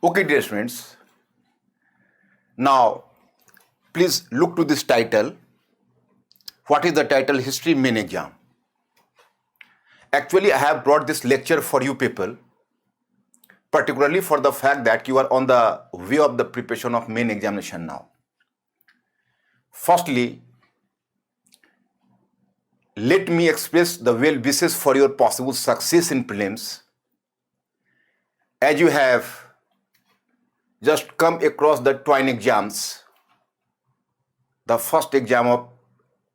Okay, dear students, now please look to this title. What is the title? History Main Exam. Actually, I have brought this lecture for you people, particularly for the fact that you are on the way of the preparation of main examination now. Firstly, let me express the well wishes for your possible success in prelims, as you have just come across the twine exams, the first exam of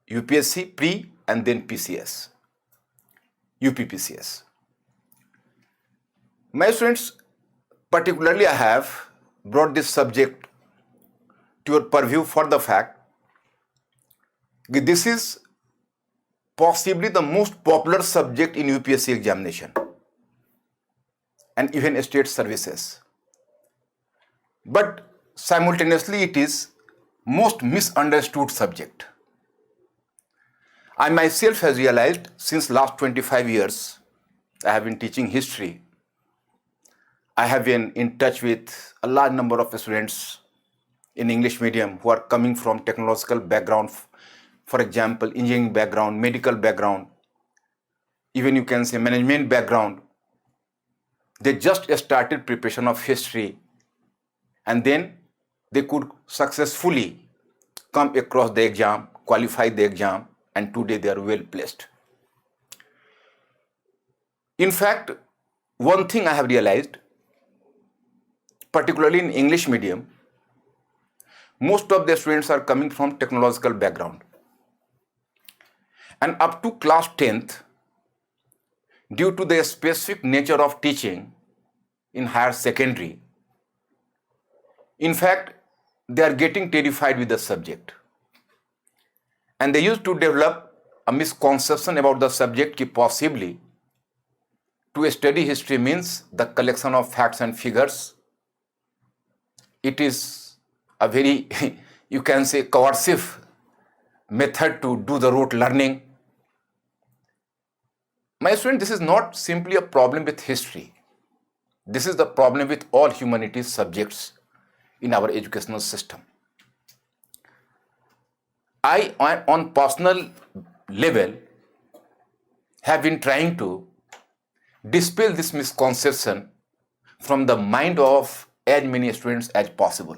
UPSC pre and then PCS, UPPCS. My students, particularly I have brought this subject to your purview for the fact that this is possibly the most popular subject in UPSC examination and even state services. But simultaneously it is most misunderstood subject. I myself has realized since last 25 years, I have been teaching history. I have been in touch with a large number of students in English medium who are coming from technological background, for example, engineering background, medical background, even you can say management background. They just started preparation of history and then they could successfully come across the exam, qualify the exam, and today they are well placed. In fact, one thing I have realized, particularly in English medium, most of the students are coming from technological background. And up to class 10th, due to the specific nature of teaching in higher secondary, in fact, they are getting terrified with the subject. And they used to develop a misconception about the subject that possibly to study history means the collection of facts and figures. It is a very, you can say, coercive method to do the rote learning. My student, this is not simply a problem with history. This is the problem with all humanities subjects in our educational system. I, on personal level, have been trying to dispel this misconception from the mind of as many students as possible.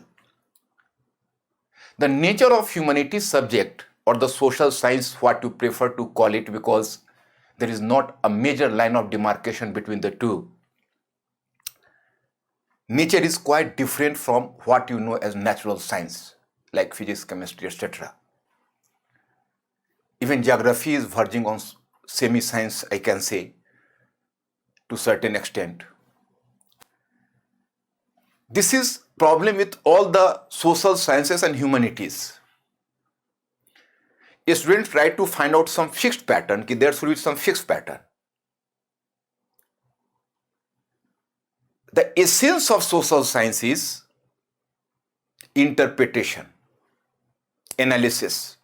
The nature of humanities subject or the social science, what you prefer to call it, because there is not a major line of demarcation between the two. Nature is quite different from what you know as natural science, like physics, chemistry, etc. Even geography is verging on semi-science, I can say, to a certain extent. This is problem with all the social sciences and humanities. Students try to find out some fixed pattern, that there should be some fixed pattern. The essence of social science is interpretation, analysis,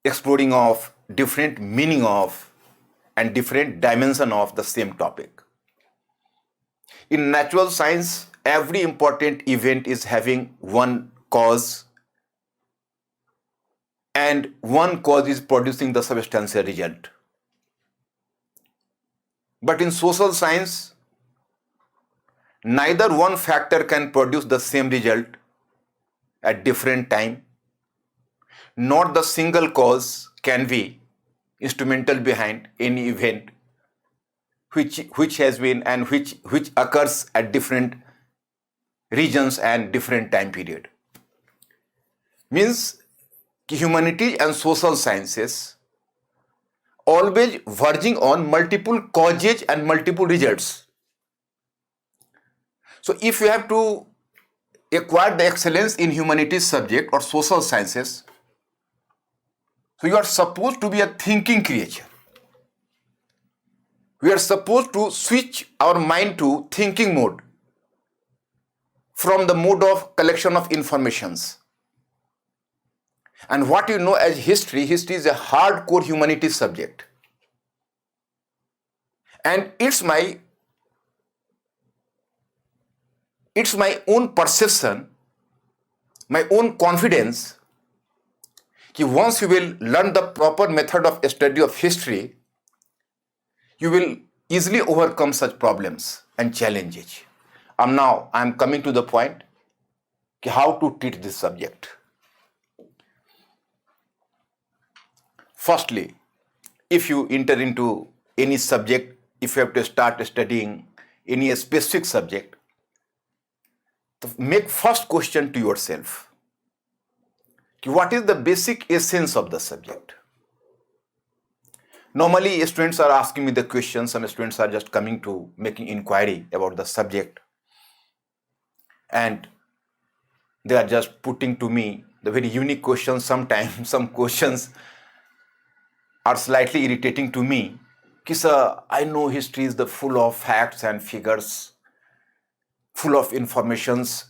exploring of different meaning of and different dimension of the same topic. In natural science, every important event is having one cause, and one cause is producing the substantial result. But in social science, neither one factor can produce the same result at different time, nor the single cause can be instrumental behind any event which has been and which occurs at different regions and different time period. Means humanities and social sciences always verging on multiple causes and multiple results. So if you have to acquire the excellence in humanities subject or social sciences, so you are supposed to be a thinking creature. We are supposed to switch our mind to thinking mode from the mode of collection of informations. And what you know as history is a hardcore humanities subject. And it's my own perception, my own confidence, that once you will learn the proper method of study of history, you will easily overcome such problems and challenges. Now I am coming to the point how to treat this subject. Firstly, if you enter into any subject, if you have to start studying any specific subject, make first question to yourself. What is the basic essence of the subject? Normally, students are asking me the question. Some students are just coming to making inquiry about the subject, and they are just putting to me the very unique questions. Sometimes some questions are slightly irritating to me. Sir, I know history is the full of facts and figures, full of informations,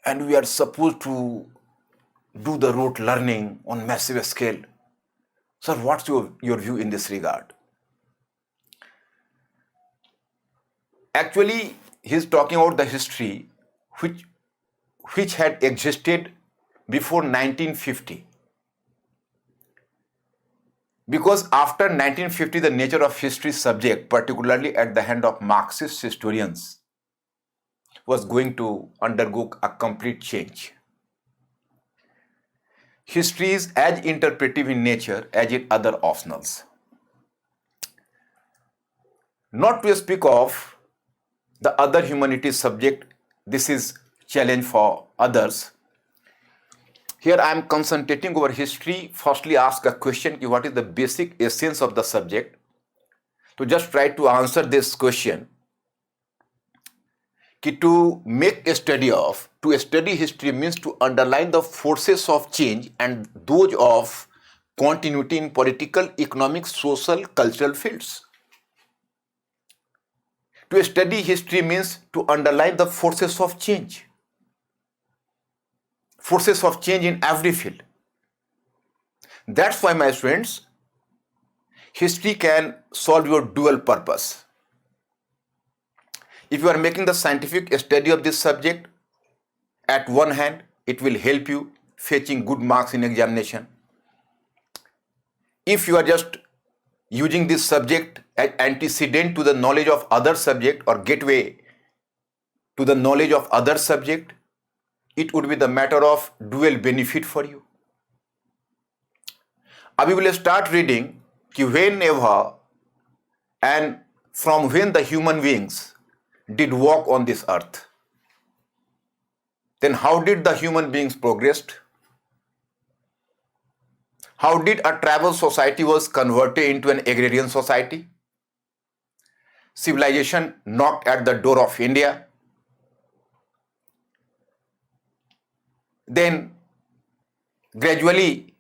and we are supposed to do the rote learning on massive scale. Sir, what's your view in this regard? Actually, he's talking about the history which had existed before 1950. Because after 1950, the nature of history subject, particularly at the hand of Marxist historians, was going to undergo a complete change. History is as interpretive in nature as in other optionals. Not to speak of the other humanities subject, this is challenge for others. Here I am concentrating over history. Firstly, ask a question: what is the basic essence of the subject? To just try to answer this question, to study history means to underline the forces of change and those of continuity in political, economic, social, cultural fields. To study history means to underline the forces of change in every field. That's why, my friends, history can solve your dual purpose. If you are making the scientific study of this subject, at one hand, it will help you fetching good marks in examination. If you are just using this subject as antecedent to the knowledge of other subject or gateway to the knowledge of other subject, it would be the matter of dual benefit for you. We will start reading whenever and from when the human beings did walk on this earth. Then how did the human beings progressed? How did a tribal society was converted into an agrarian society? Civilization knocked at the door of India. Then gradually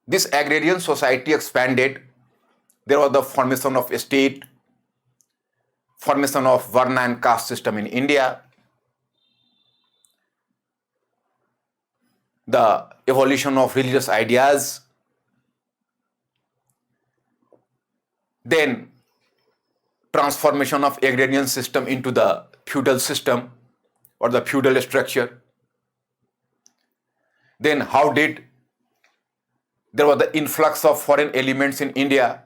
this agrarian society expanded. There was the formation of a state, formation of Varna and caste system in India, the evolution of religious ideas, then transformation of agrarian system into the feudal system or the feudal structure. Then how did there was the influx of foreign elements in India?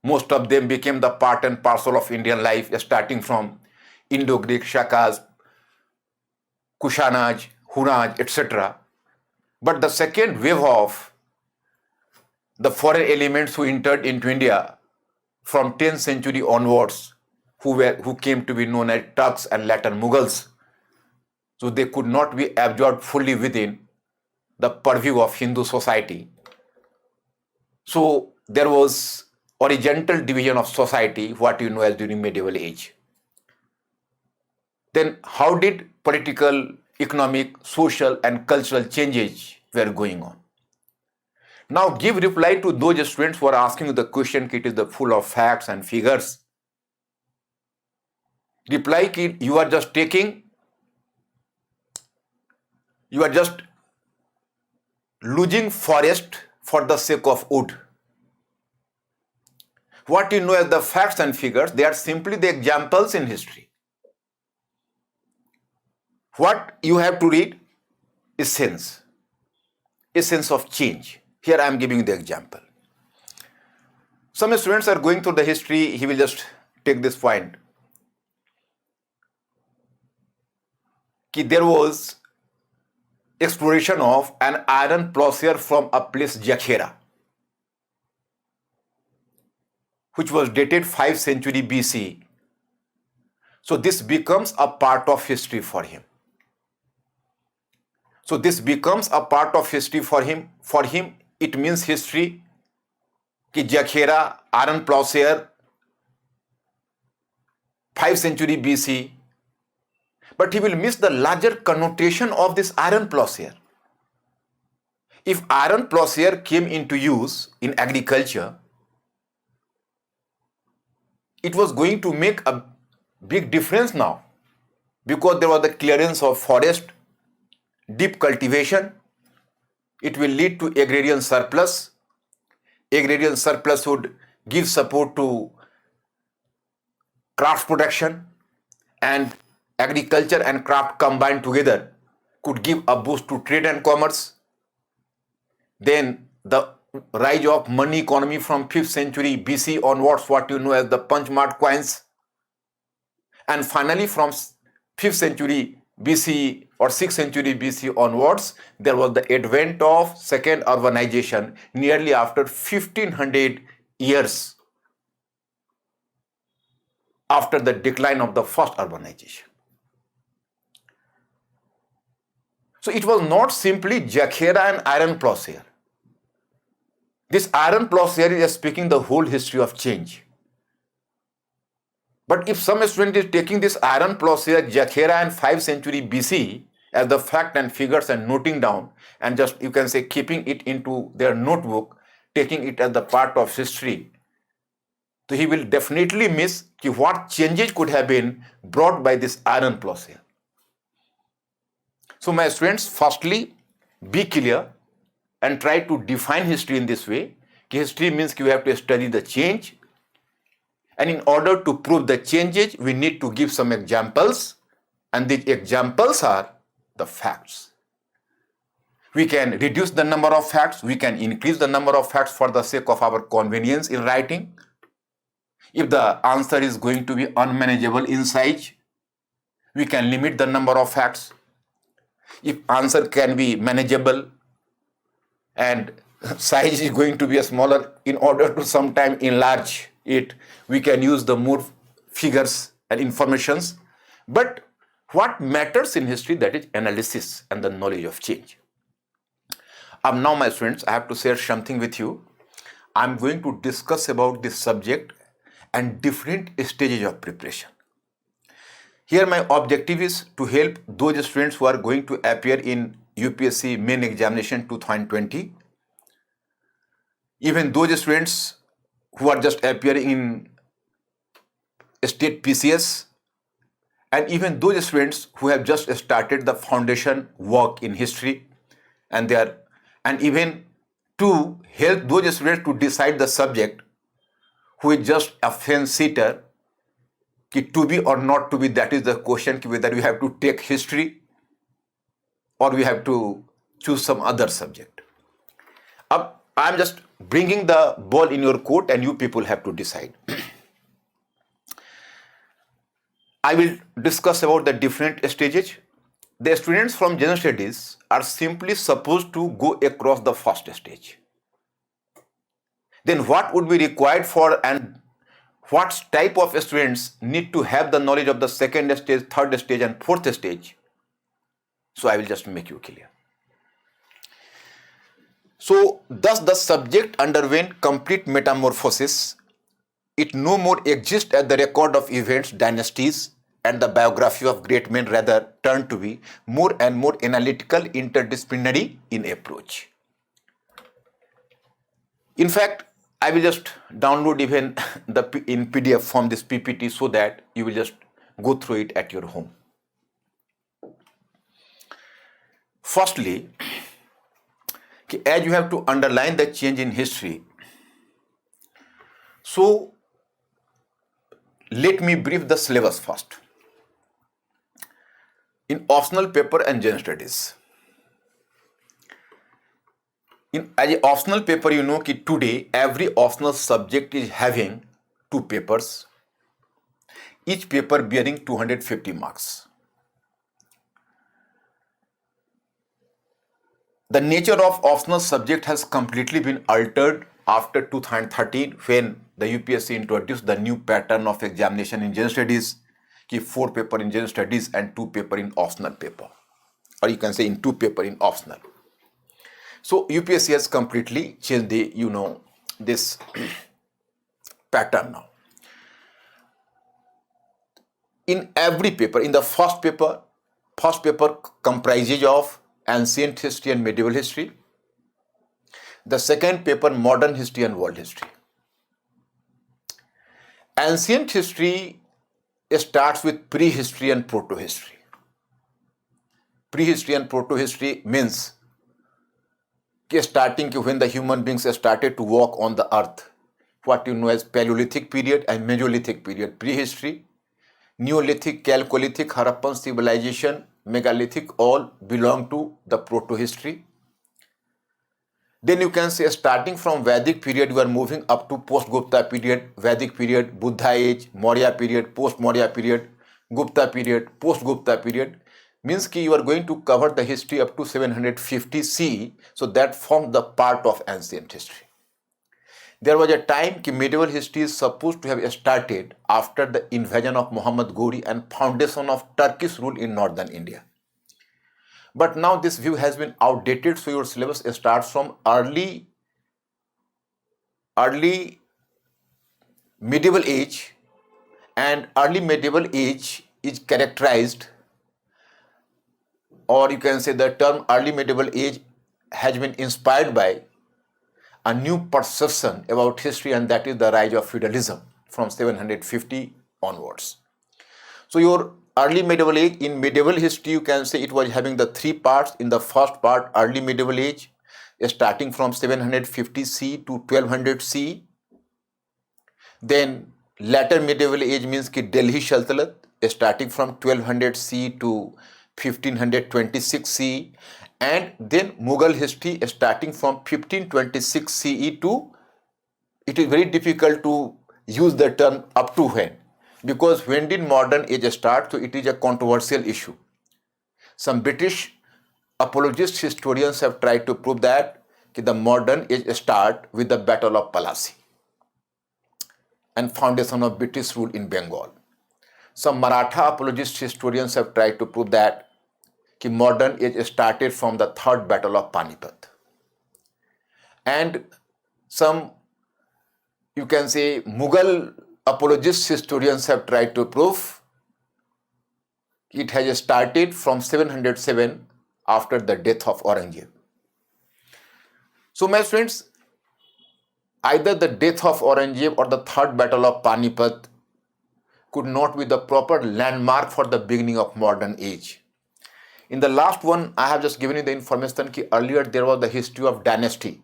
Most of them became the part and parcel of Indian life, starting from Indo-Greek, Shakas, Kushanas, Hunas, etc. But the second wave of the foreign elements who entered into India from 10th century onwards, who came to be known as Turks and later Mughals, so they could not be absorbed fully within the purview of Hindu society. So there was horizontal division of society, what you know as during medieval age. Then how did political, economic, social and cultural changes were going on? Now give reply to those students who are asking the question, it is the full of facts and figures. Reply, you are just losing forest for the sake of wood. What you know as the facts and figures, they are simply the examples in history. What you have to read is essence of change. Here I am giving the example. Some students are going through the history, he will just take this point. There was exploration of an iron plowshare from a place Jakhera, which was dated 5th century BC. So this becomes a part of history for him. For him, it means history. Ki Jakhera, iron plowshare, 5th century BC. But he will miss the larger connotation of this iron plowshare. If iron plowshare came into use in agriculture, it was going to make a big difference now, because there was the clearance of forest, deep cultivation. It will lead to agrarian surplus. Agrarian surplus would give support to craft production, and agriculture and craft combined together could give a boost to trade and commerce. Then the rise of money economy from 5th century BC onwards, what you know as the punch-marked coins. And finally from 5th century BC or 6th century BC onwards, there was the advent of second urbanization nearly after 1500 years after the decline of the first urbanization. So it was not simply Jakhera and iron plowshare. This iron plowshare is speaking the whole history of change. But if some student is taking this iron plowshare, Jakhera and 5th century BC as the fact and figures and noting down, and just you can say keeping it into their notebook, taking it as the part of history, so he will definitely miss what changes could have been brought by this iron plowshare. So my students, firstly, be clear and try to define history in this way. History means you have to study the change, and in order to prove the changes, we need to give some examples, and the examples are the facts. We can reduce the number of facts, we can increase the number of facts for the sake of our convenience in writing. If the answer is going to be unmanageable in size, we can limit the number of facts. If answer can be manageable and size is going to be smaller, in order to sometime enlarge it, we can use the more figures and informations. But what matters in history, that is analysis and the knowledge of change. Now my students, I have to share something with you. I'm going to discuss about this subject and different stages of preparation. Here my objective is to help those students who are going to appear in UPSC main examination 2020. Even those students who are just appearing in state PCS, and even those students who have just started the foundation work in history, and even to help those students to decide the subject, who is just a fence sitter, to be or not to be, that is the question, whether we have to take history or we have to choose some other subject. I am just bringing the ball in your court and you people have to decide. I will discuss about the different stages. The students from General Studies are simply supposed to go across the first stage. Then what would be required for, and what type of students need to have the knowledge of the second stage, third stage and fourth stage? So I will just make you clear. So thus the subject underwent complete metamorphosis. It no more exists as the record of events, dynasties, and the biography of great men, rather turned to be more and more analytical, interdisciplinary in approach. In fact, I will just download even in PDF from this PPT so that you will just go through it at your home. Firstly, as you have to underline the change in history, so let me brief the syllabus first. In optional paper and general studies, as an optional paper, you know that today every optional subject is having two papers, each paper bearing 250 marks. The nature of optional subject has completely been altered after 2013 when the UPSC introduced the new pattern of examination in general studies, 4 paper in general studies and 2 paper in optional paper, or you can say in 2 paper in optional. So UPSC has completely changed this pattern now. In every paper, in the first paper comprises of ancient history and medieval history. The second paper, modern history and world history. Ancient history starts with prehistory and proto-history. Prehistory and proto-history means starting when the human beings started to walk on the earth, what you know as Paleolithic period and Mesolithic period, prehistory. Neolithic, Chalcolithic, Harappan civilization, megalithic, all belong to the proto-history. Then you can say starting from Vedic period, you are moving up to post-Gupta period, Vedic period, Buddha age, Maurya period, post-Maurya period, Gupta period, post-Gupta period. Means that you are going to cover the history up to 750 CE, so that forms the part of ancient history. There was a time that medieval history is supposed to have started after the invasion of Muhammad Ghori and foundation of Turkish rule in northern India. But now this view has been outdated, so your syllabus starts from early medieval age, and early medieval age is characterized, or you can say the term early medieval age has been inspired by a new perception about history, and that is the rise of feudalism from 750 onwards. So your early medieval age, in medieval history you can say it was having the 3 parts. In the first part, early medieval age, starting from 750 CE to 1200 CE. Then later medieval age means ki Delhi Sultanate, starting from 1200 CE to 1526 CE. And then Mughal history starting from 1526 CE to, it is very difficult to use the term up to when, because when did modern age start? So it is a controversial issue. Some British apologist historians have tried to prove that the modern age start with the Battle of Plassey and foundation of British rule in Bengal. Some Maratha apologist historians have tried to prove that modern age started from the third battle of Panipat. And some, you can say, Mughal apologist historians have tried to prove it has started from 707 after the death of Aurangzeb. So my friends, either the death of Aurangzeb or the third battle of Panipat could not be the proper landmark for the beginning of modern age. In the last one, I have just given you the information that earlier there was the history of dynasty.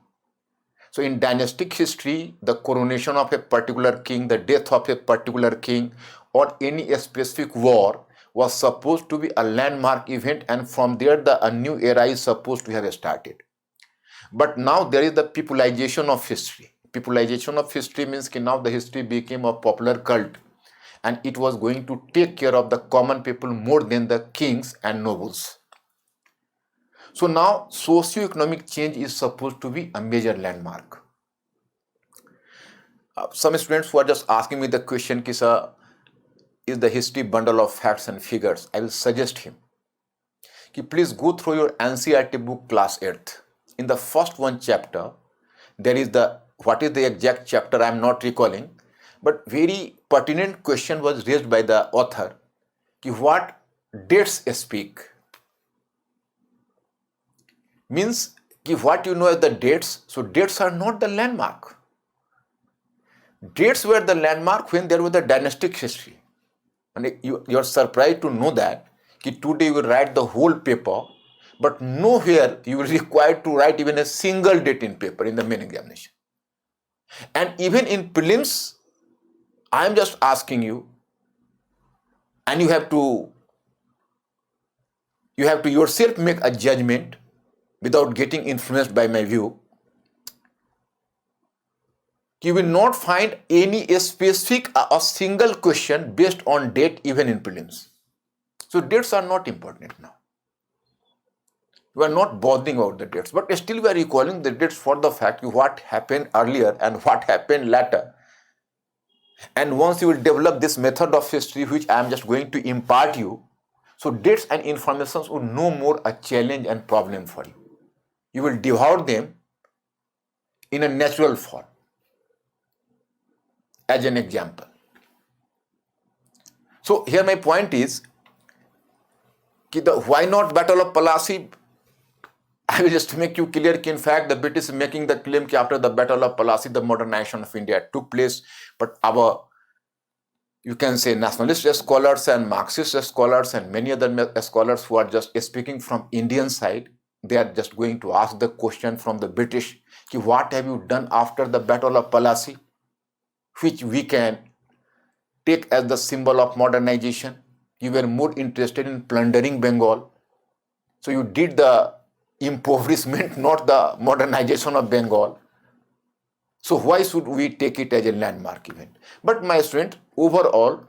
So in dynastic history, the coronation of a particular king, the death of a particular king, or any specific war was supposed to be a landmark event, and from there a new era is supposed to have started. But now there is the peopleization of history. Peopleization of history means that now the history became a popular cult, and it was going to take care of the common people more than the kings and nobles. So now socio-economic change is supposed to be a major landmark. Some students who are just asking me the question, sir, is the history bundle of facts and figures? I will suggest him, please go through your NCERT book class 8th. in the first one chapter, there is what is the exact chapter I am not recalling, but very pertinent question was raised by the author, what dates speak. Means what you know as the dates, so dates are not the landmark. Dates were the landmark when there was a dynastic history. And you are surprised to know that today you will write the whole paper, but nowhere you will required to write even a single date in paper in the main examination. And even in prelims, I am just asking you, and you have to yourself make a judgment without getting influenced by my view. You will not find any specific a single question based on date even in prelims. So dates are not important now. We are not bothering about the dates, but still we are recalling the dates for the fact what happened earlier and what happened later. And once you will develop this method of history, which I am just going to impart you, so dates and informations will no more a challenge and problem for you. You will devour them in a natural form. As an example. So here my point is, why not Battle of Plassey? I will just make you clear in fact the British making the claim after the Battle of Plassey the modernization of India took place, but our, you can say, nationalist scholars and Marxist scholars and many other scholars who are just speaking from Indian side, they are just going to ask the question from the British, what have you done after the Battle of Plassey, which we can take as the symbol of modernization. You were more interested in plundering Bengal. So you did the impoverishment, not the modernization of Bengal. So why should we take it as a landmark event? But my student, overall,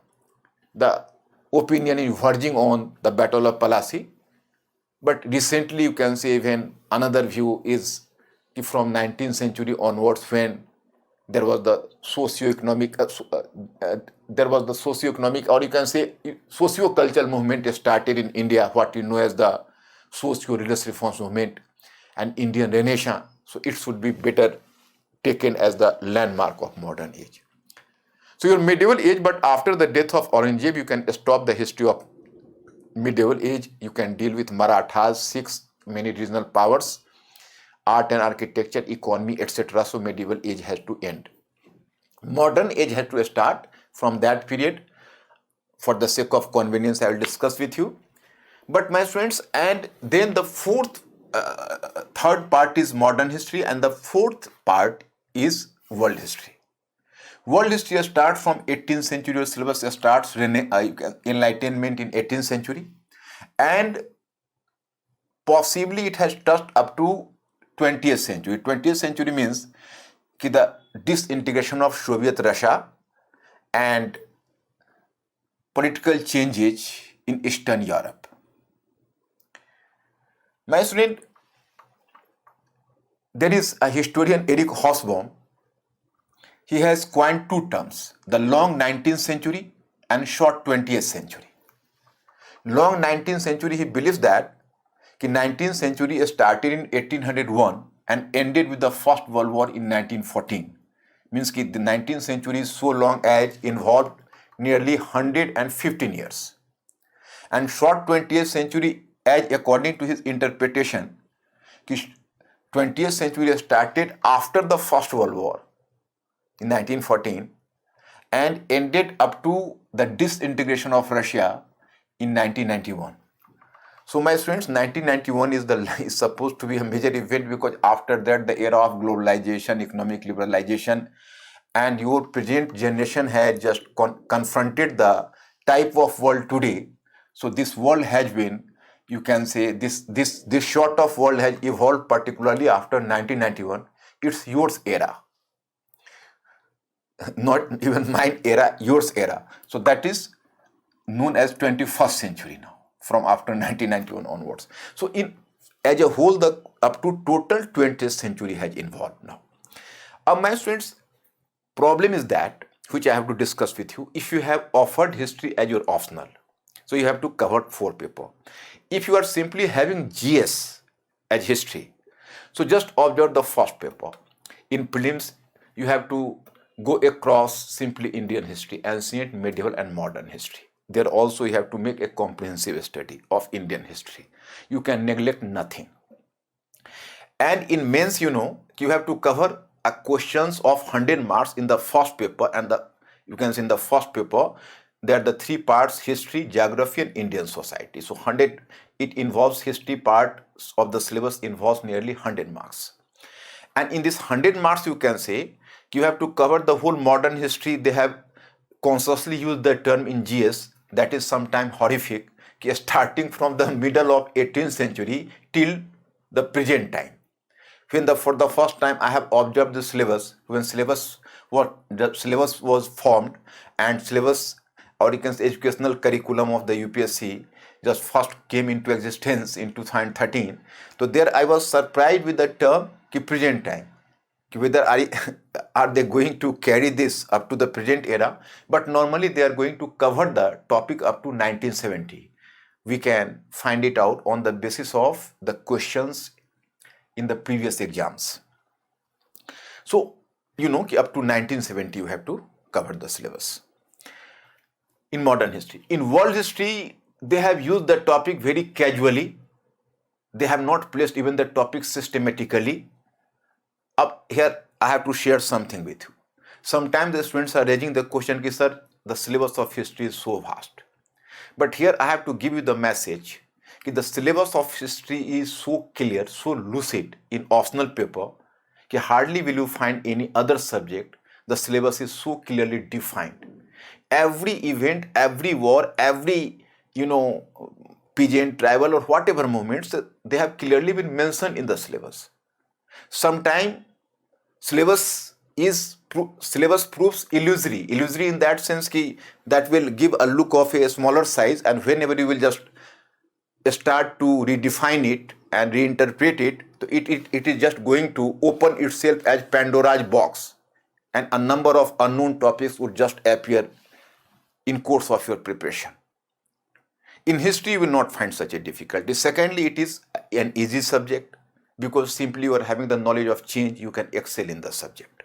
the opinion is verging on the Battle of Plassey. But recently you can say even another view is from 19th century onwards, when there was the socio-economic, or you can say socio-cultural movement started in India, what you know as the socio-religious reforms movement and Indian Renaissance. So it should be better taken as the landmark of modern age. So your medieval age, but after the death of Aurangzeb, you can stop the history of medieval age. You can deal with Marathas, Sikhs, many regional powers, art and architecture, economy, etc. So medieval age has to end. Modern age has to start from that period. For the sake of convenience, I will discuss with you. But my friends, and then the third part is modern history, and the fourth part is world history. World history starts from 18th century. Your syllabus starts Enlightenment in 18th century, and possibly it has touched up to 20th century. 20th century means the disintegration of Soviet Russia and political changes in Eastern Europe. My student, there is a historian, Eric Hobsbawm. He has coined two terms, the long 19th century and short 20th century. Long 19th century, he believes that the 19th century started in 1801 and ended with the First World War in 1914. Means the 19th century is so long as involved nearly 115 years. And short 20th century, as according to his interpretation, the 20th century started after the First World War in 1914 and ended up to the disintegration of Russia in 1991. So my students, 1991 is supposed to be a major event, because after that the era of globalization, economic liberalization, and your present generation has just confronted the type of world today. So this world has been, you can say, this sort of world has evolved particularly after 1991. It's yours era, not even mine era, yours era. So that is known as 21st century now, from after 1991 onwards. So as a whole, the up to total 20th century has involved now. My students, problem is that, which I have to discuss with you, if you have offered history as your optional, so you have to cover 4 papers. If you are simply having GS as history, So just observe the first paper. In prelims, you have to go across simply Indian history, ancient, medieval, and modern history. There also you have to make a comprehensive study of Indian history. You can neglect nothing. And in mains, you have to cover a questions of 100 marks in the first paper, and you can see in the first paper there are the three parts: history, geography, and Indian society. So 100, it involves history part of the syllabus involves nearly 100 marks. And in this 100 marks, you can say you have to cover the whole modern history. They have consciously used the term in GS that is sometimes horrific, starting from the middle of 18th century till the present time. For the first time I have observed the syllabus, when the syllabus was formed, and syllabus, or you can say educational curriculum of the UPSC just first came into existence in 2013. So there I was surprised with the term present time. Whether are they going to carry this up to the present era? But normally they are going to cover the topic up to 1970. We can find it out on the basis of the questions in the previous exams. So, up to 1970 you have to cover the syllabus. In modern history. In world history, they have used the topic very casually. They have not placed even the topic systematically. Up here, I have to share something with you. Sometimes the students are raising the question, sir, the syllabus of history is so vast. But here I have to give you the message that the syllabus of history is so clear, so lucid in optional paper, that hardly will you find any other subject. The syllabus is so clearly defined. Every event, every war, every, pageant, travel, or whatever moments, they have clearly been mentioned in the syllabus. Sometimes syllabus proves illusory in that sense that will give a look of a smaller size, and whenever you will just start to redefine it and reinterpret it, it is just going to open itself as Pandora's box, and a number of unknown topics would just appear in course of your preparation. In history, you will not find such a difficulty. Secondly, it is an easy subject, because simply you are having the knowledge of change, you can excel in the subject.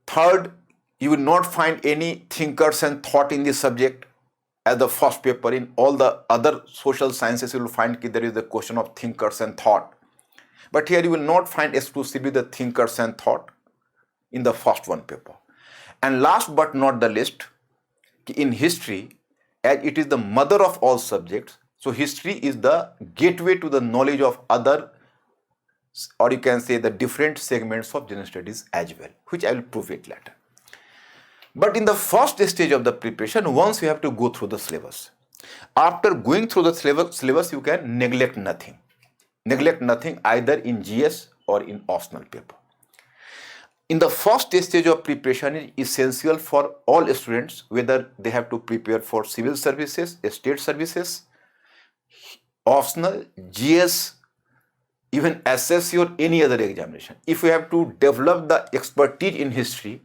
Third, you will not find any thinkers and thought in this subject as the first paper. In all the other social sciences, you will find that there is the question of thinkers and thought. But here you will not find exclusively the thinkers and thought in the first one paper. And last but not the least, in history, as it is the mother of all subjects, so history is the gateway to the knowledge of other, or you can say the different segments of general studies as well, which I will prove it later. But in the first stage of the preparation, once you have to go through the syllabus, after going through the syllabus, you can neglect nothing. Neglect nothing either in GS or in optional paper. In the first stage of preparation is essential for all students, whether they have to prepare for civil services, state services, optional, GS, even SSC or any other examination. If you have to develop the expertise in history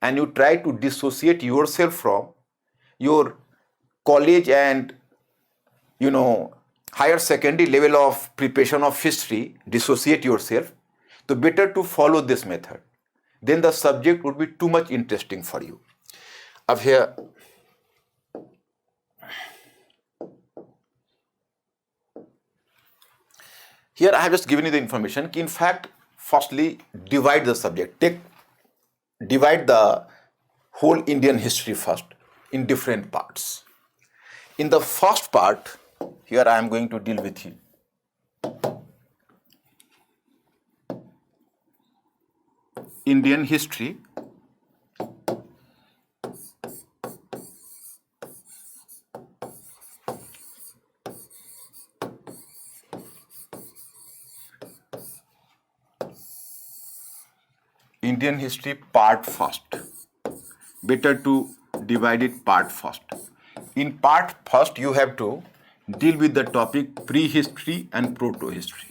and you try to dissociate yourself from your college and higher secondary level of preparation of history, dissociate yourself, so better to follow this method. Then the subject would be too much interesting for you. Up here, I have just given you the information. In fact, firstly, divide the subject. Divide the whole Indian history first in different parts. In the first part, here I am going to deal with you. Indian history. Indian history part first. Better to divide it part first. In part first, you have to deal with the topic prehistory and proto-history.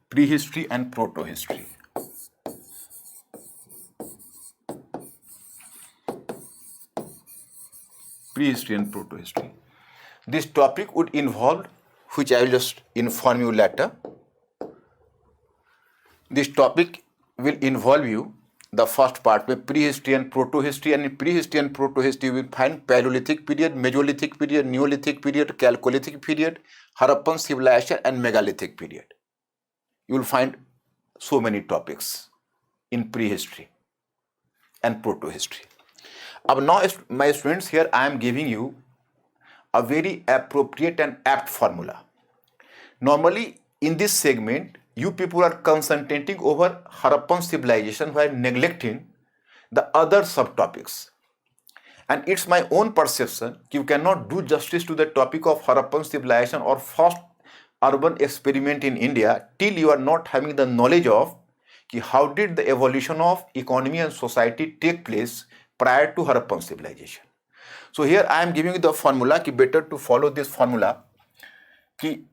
Prehistory and proto-history. prehistory and proto-history. This topic would involve, which I will just inform you later. This topic will involve you, the first part, with prehistory and proto-history, and in prehistory and proto-history you will find Paleolithic period, Mesolithic period, Neolithic period, Chalcolithic period, Harappan civilization and Megalithic period. You will find so many topics in prehistory and proto-history. Now, my students, here I am giving you a very appropriate and apt formula. Normally, in this segment, you people are concentrating over Harappan civilization while neglecting the other subtopics. And it's my own perception you cannot do justice to the topic of Harappan civilization or first urban experiment in India till you are not having the knowledge of how did the evolution of economy and society take place prior to Harappan civilization. So here I am giving you the formula कि better to follow this formula कि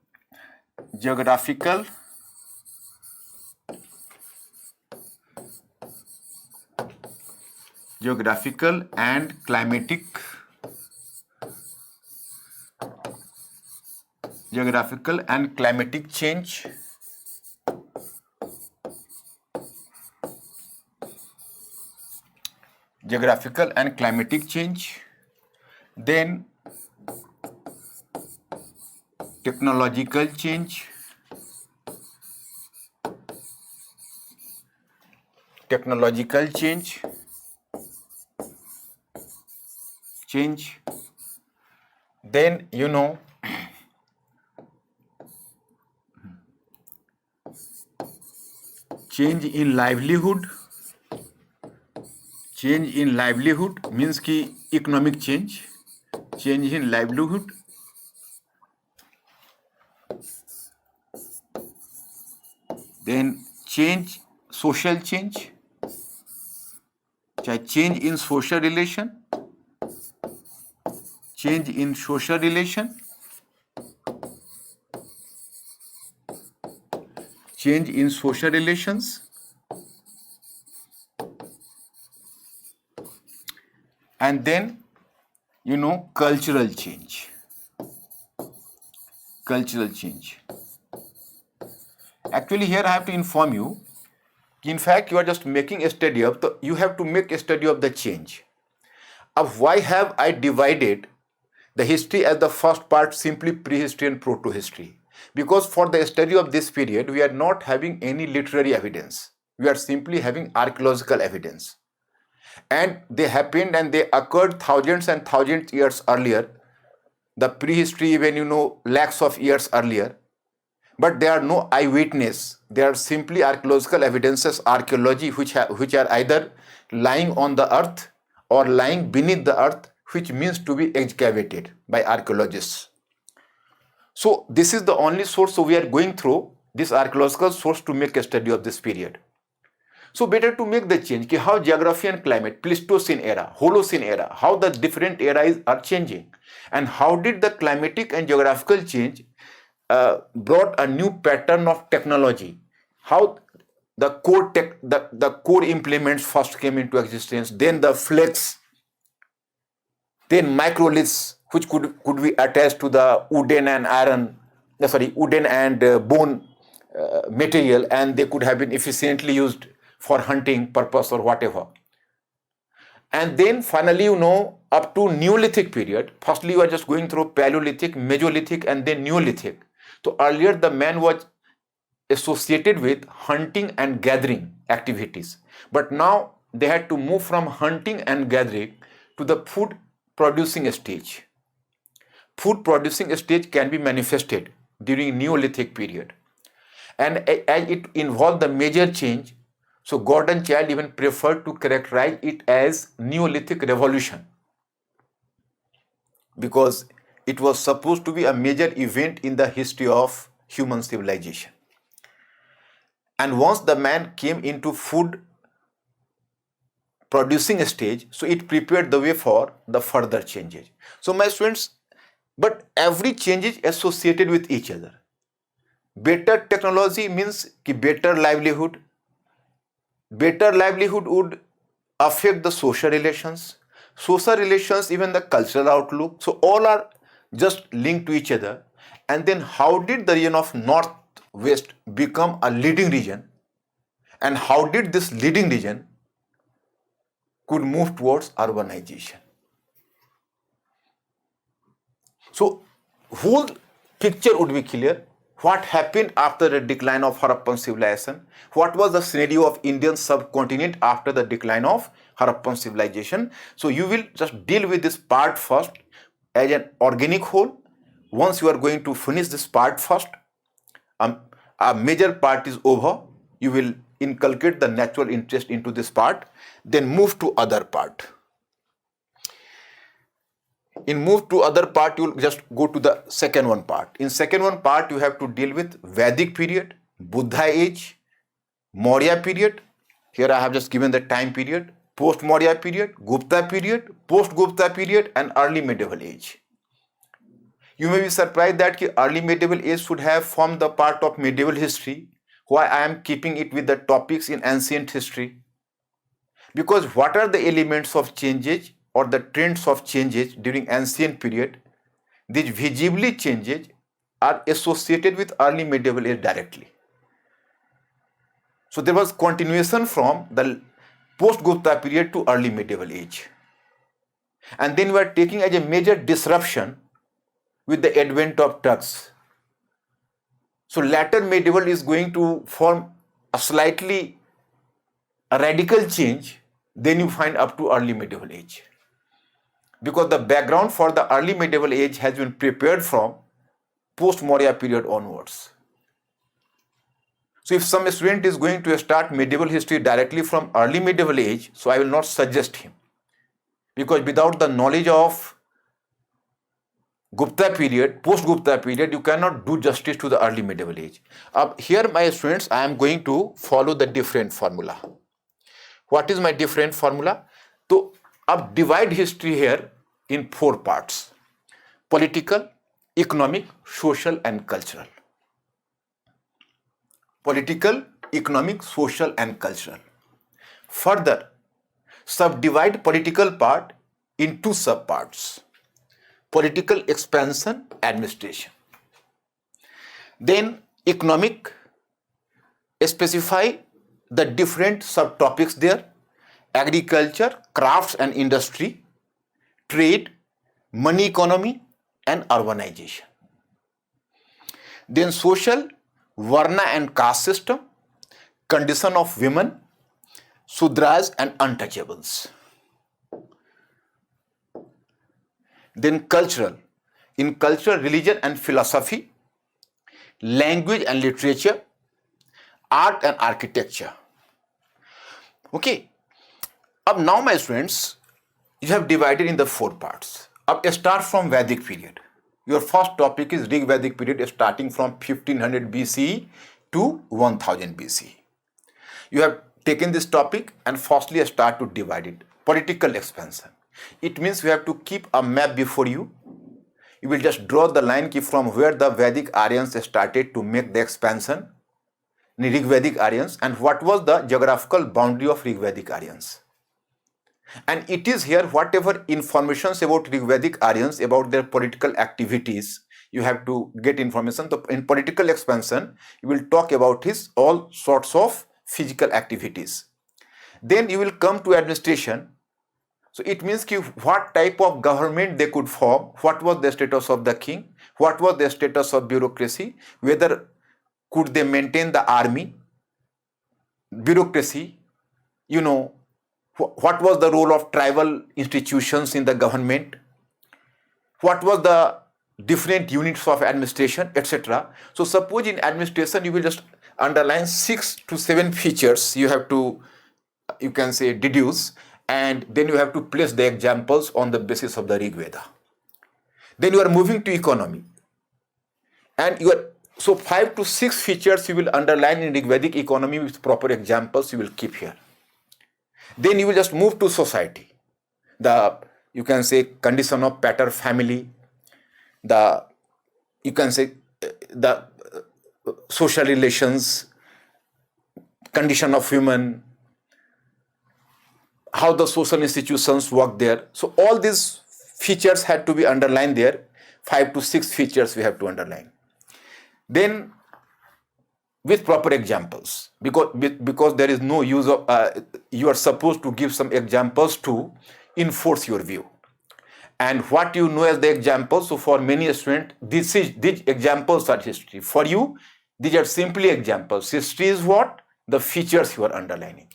geographical and climatic change then technological change, then change in livelihood means कि economic change in livelihood, then social change, change in social relation, change in social relations, and then cultural change. Actually, here I have to inform you, in fact, you are just making a study of you have to make a study of the change. Why have I divided the history as the first part simply prehistory and proto-history? Because for the study of this period, we are not having any literary evidence. We are simply having archaeological evidence. And they happened and they occurred thousands and thousands years earlier. The prehistory even, lakhs of years earlier. But there are no eyewitness. They are simply archaeological evidences, archaeology, which are either lying on the earth or lying beneath the earth, which means to be excavated by archaeologists. So this is the only source. So we are going through this archaeological source to make a study of this period. So better to make the change, how geography and climate, Pleistocene era, Holocene era, how the different eras are changing, and how did the climatic and geographical change brought a new pattern of technology, how the core implements first came into existence, then the flex, then microliths, which could be attached to the wooden and bone material, and they could have been efficiently used for hunting purpose or whatever. And then finally, up to Neolithic period, firstly you are just going through Paleolithic, Mesolithic, and then Neolithic. So earlier the man was associated with hunting and gathering activities, but now they had to move from hunting and gathering to the food producing stage. Food producing stage can be manifested during Neolithic period, and as it involved the major change, so Gordon Childe even preferred to characterize it as Neolithic revolution, because it was supposed to be a major event in the history of human civilization. And once the man came into food producing stage, so it prepared the way for the further changes. So my students, but every change is associated with each other. Better technology means better livelihood. Better livelihood would affect the social relations. social relations, even the cultural outlook. So all are just linked to each other. And then how did the region of Northwest become a leading region? And how did this leading region could move towards urbanization? So whole picture would be clear. What happened after the decline of Harappan civilization? What was the scenario of Indian subcontinent after the decline of Harappan civilization? So you will just deal with this part first as an organic whole. Once you are going to finish this part first, a major part is over. You will inculcate the natural interest into this part, then move to other part. In move to other part, you will just go to the second one part. In second one part, you have to deal with Vedic period, Buddha age, Maurya period. Here I have just given the time period, post-Maurya period, Gupta period, post-Gupta period, and early medieval age. You may be surprised that early medieval age should have formed the part of medieval history. Why I am keeping it with the topics in ancient history? Because what are the elements of changes or the trends of changes during ancient period? These visibly changes are associated with early medieval age directly. So there was continuation from the post-Gupta period to early medieval age. And then we are taking as a major disruption with the advent of Turks. So later medieval is going to form a radical change. Then you find up to early medieval age. Because the background for the early medieval age has been prepared from post-Maurya period onwards. So if some student is going to start medieval history directly from early medieval age, so I will not suggest him. Because without the knowledge of Gupta period, post-Gupta period, you cannot do justice to the early medieval age. Here, my students, I am going to follow the different formula. What is my different formula? So, divide history here in 4 parts: political, economic, social, and cultural. Political, economic, social, and cultural. Further, subdivide political part in 2 subparts: political expansion, administration. Then economic, specify the different subtopics there: agriculture, crafts and industry, trade, money economy, and urbanization. Then social, Varna and caste system, condition of women, Sudras and untouchables. Then cultural, in culture, religion and philosophy, language and literature, art and architecture. Okay. Now my students, you have divided in the 4 parts. Start from Vedic period. Your first topic is Rig Vedic period starting from 1500 BCE to 1000 BCE. You have taken this topic and firstly start to divide it. Political expansion. It means you have to keep a map before you. You will just draw the line from where the Vedic Aryans started to make the expansion, Rig Vedic Aryans, and what was the geographical boundary of Rig Vedic Aryans. And it is here whatever informations about Rig Vedic Aryans, about their political activities, you have to get information. So in political expansion, you will talk about his all sorts of physical activities. Then you will come to administration. So it means what type of government they could form, what was the status of the king, what was the status of bureaucracy, whether could they maintain the army, bureaucracy, what was the role of tribal institutions in the government, what was the different units of administration, etc. So suppose in administration you will just underline 6 to 7 features you have to, you can say, deduce, and then you have to place the examples on the basis of the Rig Veda. Then you are moving to economy, and so 5 to 6 features you will underline in Rig Vedic economy with proper examples you will keep here. Then you will just move to society. You can say condition of pater family, the social relations, condition of women, how the social institutions work there. So all these features had to be underlined there. 5 to 6 features we have to underline. Then with proper examples, because there is no use of you are supposed to give some examples to enforce your view. And what you know as the examples, so for many students, these examples are history. For you, these are simply examples. History is what? The features you are underlining.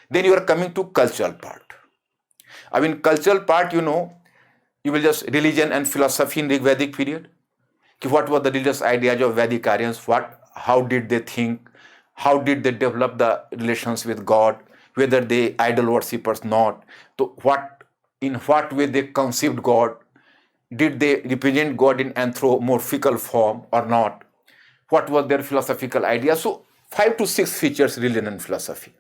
Then you are coming to cultural part. I mean, cultural part, you will just religion and philosophy in the Vedic period. What were the religious ideas of Vedicarians? How did they think? How did they develop the relations with God? Whether they idol worshippers not? So in what way they conceived God? Did they represent God in anthropomorphical form or not? What was their philosophical idea? So 5 to 6 features, religion and philosophy.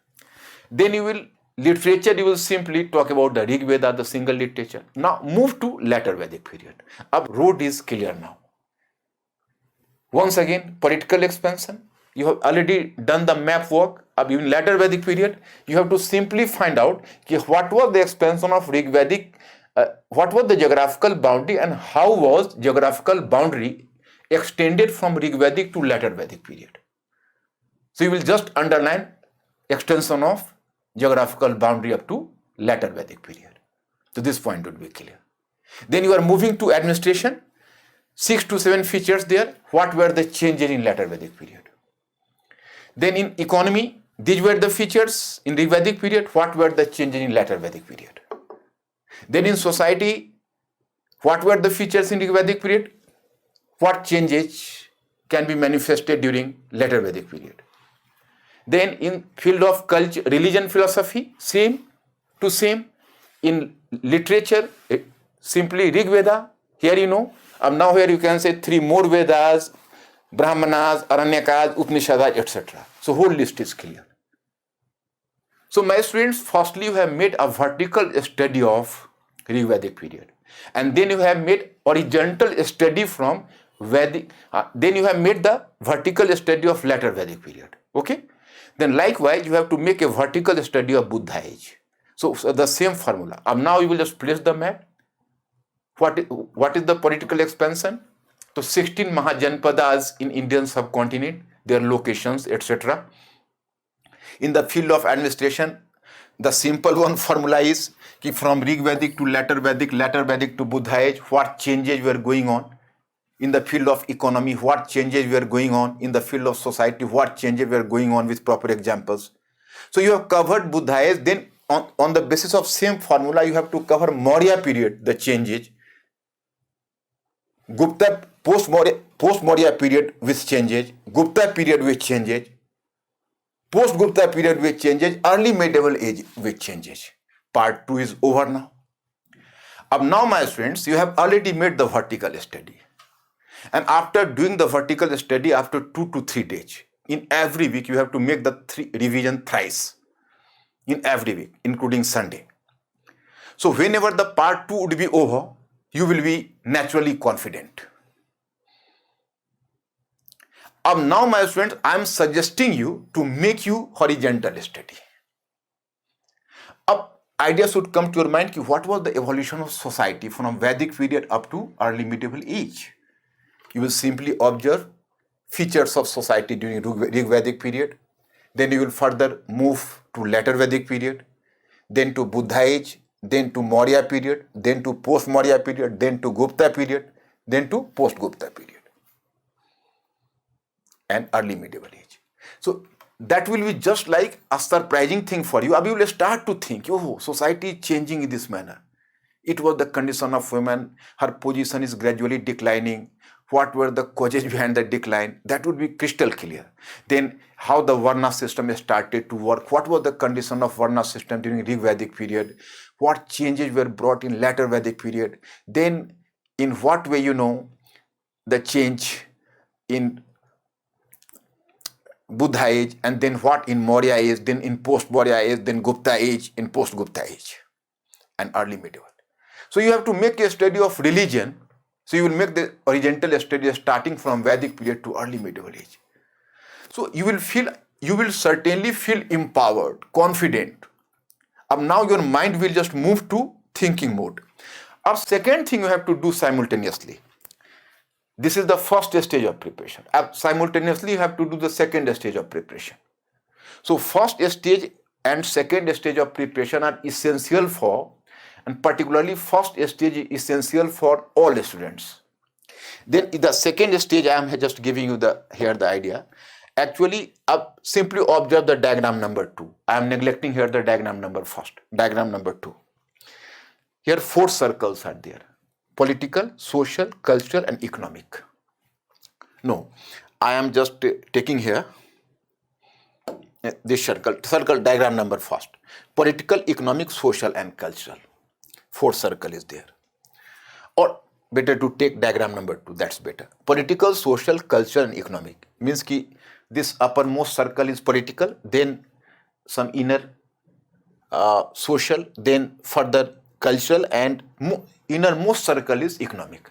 Then literature, you will simply talk about the Rig Veda, the single literature. Now move to later Vedic period. Ab road is clear now. Once again, political expansion. You have already done the map work. In later Vedic period, you have to simply find out what was the expansion of Rig Vedic, what was the geographical boundary, and how was geographical boundary extended from Rig Vedic to later Vedic period. So you will just underline extension of geographical boundary up to later Vedic period. So this point would be clear. Then you are moving to administration. 6 to 7 features there. What were the changes in later Vedic period? Then in economy, these were the features in the Vedic period. What were the changes in later Vedic period? Then in society, what were the features in the Vedic period? What changes can be manifested during later Vedic period? Then in field of culture, religion, philosophy, same to same. In literature, simply Rig Veda. Here now here you can say 3 more Vedas, Brahmanas, Aranyakas, Upanishads, etc. So whole list is clear. So my students, firstly you have made a vertical study of Rig Vedic period. And then you have made horizontal study from Vedic. Then you have made the vertical study of later Vedic period. Okay? Then likewise you have to make a vertical study of Buddha age. So the same formula. Now you will just place the map. What is the political expansion? So 16 Mahajanpadas in Indian subcontinent, their locations, etc. In the field of administration, the simple one formula is from Rig Vedic to later Vedic to Buddha age, what changes were going on. In the field of economy, what changes were going on. In the field of society, what changes were going on with proper examples. So you have covered Buddha age. Then on the basis of same formula, you have to cover Maurya period, the changes. Gupta post-Maurya period with changes, Gupta period with changes, post-Gupta period with changes, early medieval age with changes. Part 2 is over now. Now my students, you have already made the vertical study. And after doing the vertical study, after 2 to 3 days, in every week you have to make the revision thrice. In every week, including Sunday. So whenever the part 2 would be over, you will be naturally confident. Now my students, I am suggesting you to make you horizontal study. Idea should come to your mind, what was the evolution of society from Vedic period up to early medieval age. You will simply observe features of society during Rig Vedic period. Then you will further move to later Vedic period, then to Buddha age, then to Maurya period, then to post-Maurya period, then to Gupta period, then to post-Gupta period, and early medieval age. So that will be just like a surprising thing for you. You will start to think, society is changing in this manner. It was the condition of women, her position is gradually declining. What were the causes behind the decline? That would be crystal clear. Then how the Varna system started to work. What was the condition of Varna system during Rig Vedic period? What changes were brought in later Vedic period? Then in what way, the change in Buddha age, and then what in Maurya age, then in post-Maurya age, then Gupta age, in post-Gupta age, and early medieval. So you have to make a study of religion. So you will make the horizontal study starting from Vedic period to early medieval age. So you will certainly feel empowered, confident Now your mind will just move to thinking mode. Second thing you have to do simultaneously. This is the first stage of preparation. Simultaneously, you have to do the second stage of preparation. So first stage and second stage of preparation are essential for, and particularly first stage is essential for all students. Then in the second stage, I am just giving you the idea. Actually, simply observe the diagram number 2. I am neglecting here the diagram number first. Diagram number 2. Here 4 circles are there: political, social, cultural, and economic. No, I am just taking here this circle diagram number first. Political, economic, social, and cultural. 4 circle is there. Or better to take diagram number 2, that's better. Political, social, cultural, and economic. Means ki this uppermost circle is political, then some inner social, then further cultural, and innermost circle is economic.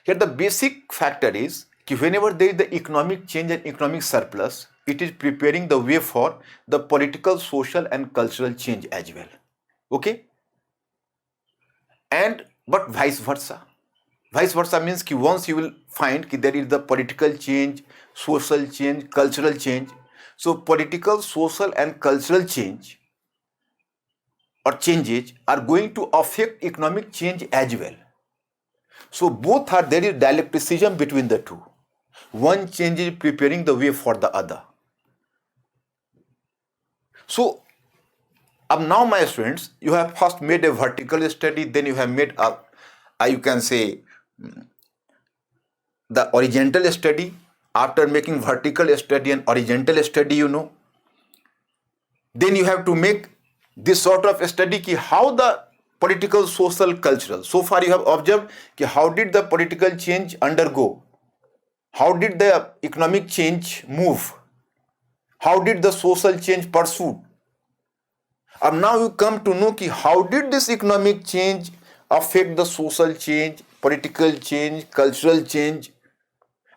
Here the basic factor is that whenever there is the economic change and economic surplus, it is preparing the way for the political, social, and cultural change as well. Okay? But vice versa. Vice versa means that once you will find that there is the political change, social change, cultural change. So political, social, and cultural change or changes are going to affect economic change as well. So both are, there is dialecticism between the two. One change is preparing the way for the other. So now my students, you have first made a vertical study, then you have made you can say the horizontal study. After making vertical study and horizontal study, then you have to make this sort of study ki how the political, social, cultural. So far you have observed ki how did the political change undergo? How did the economic change move? How did the social change pursue? Now you come to know ki how did this economic change affect the social change, political change, cultural change,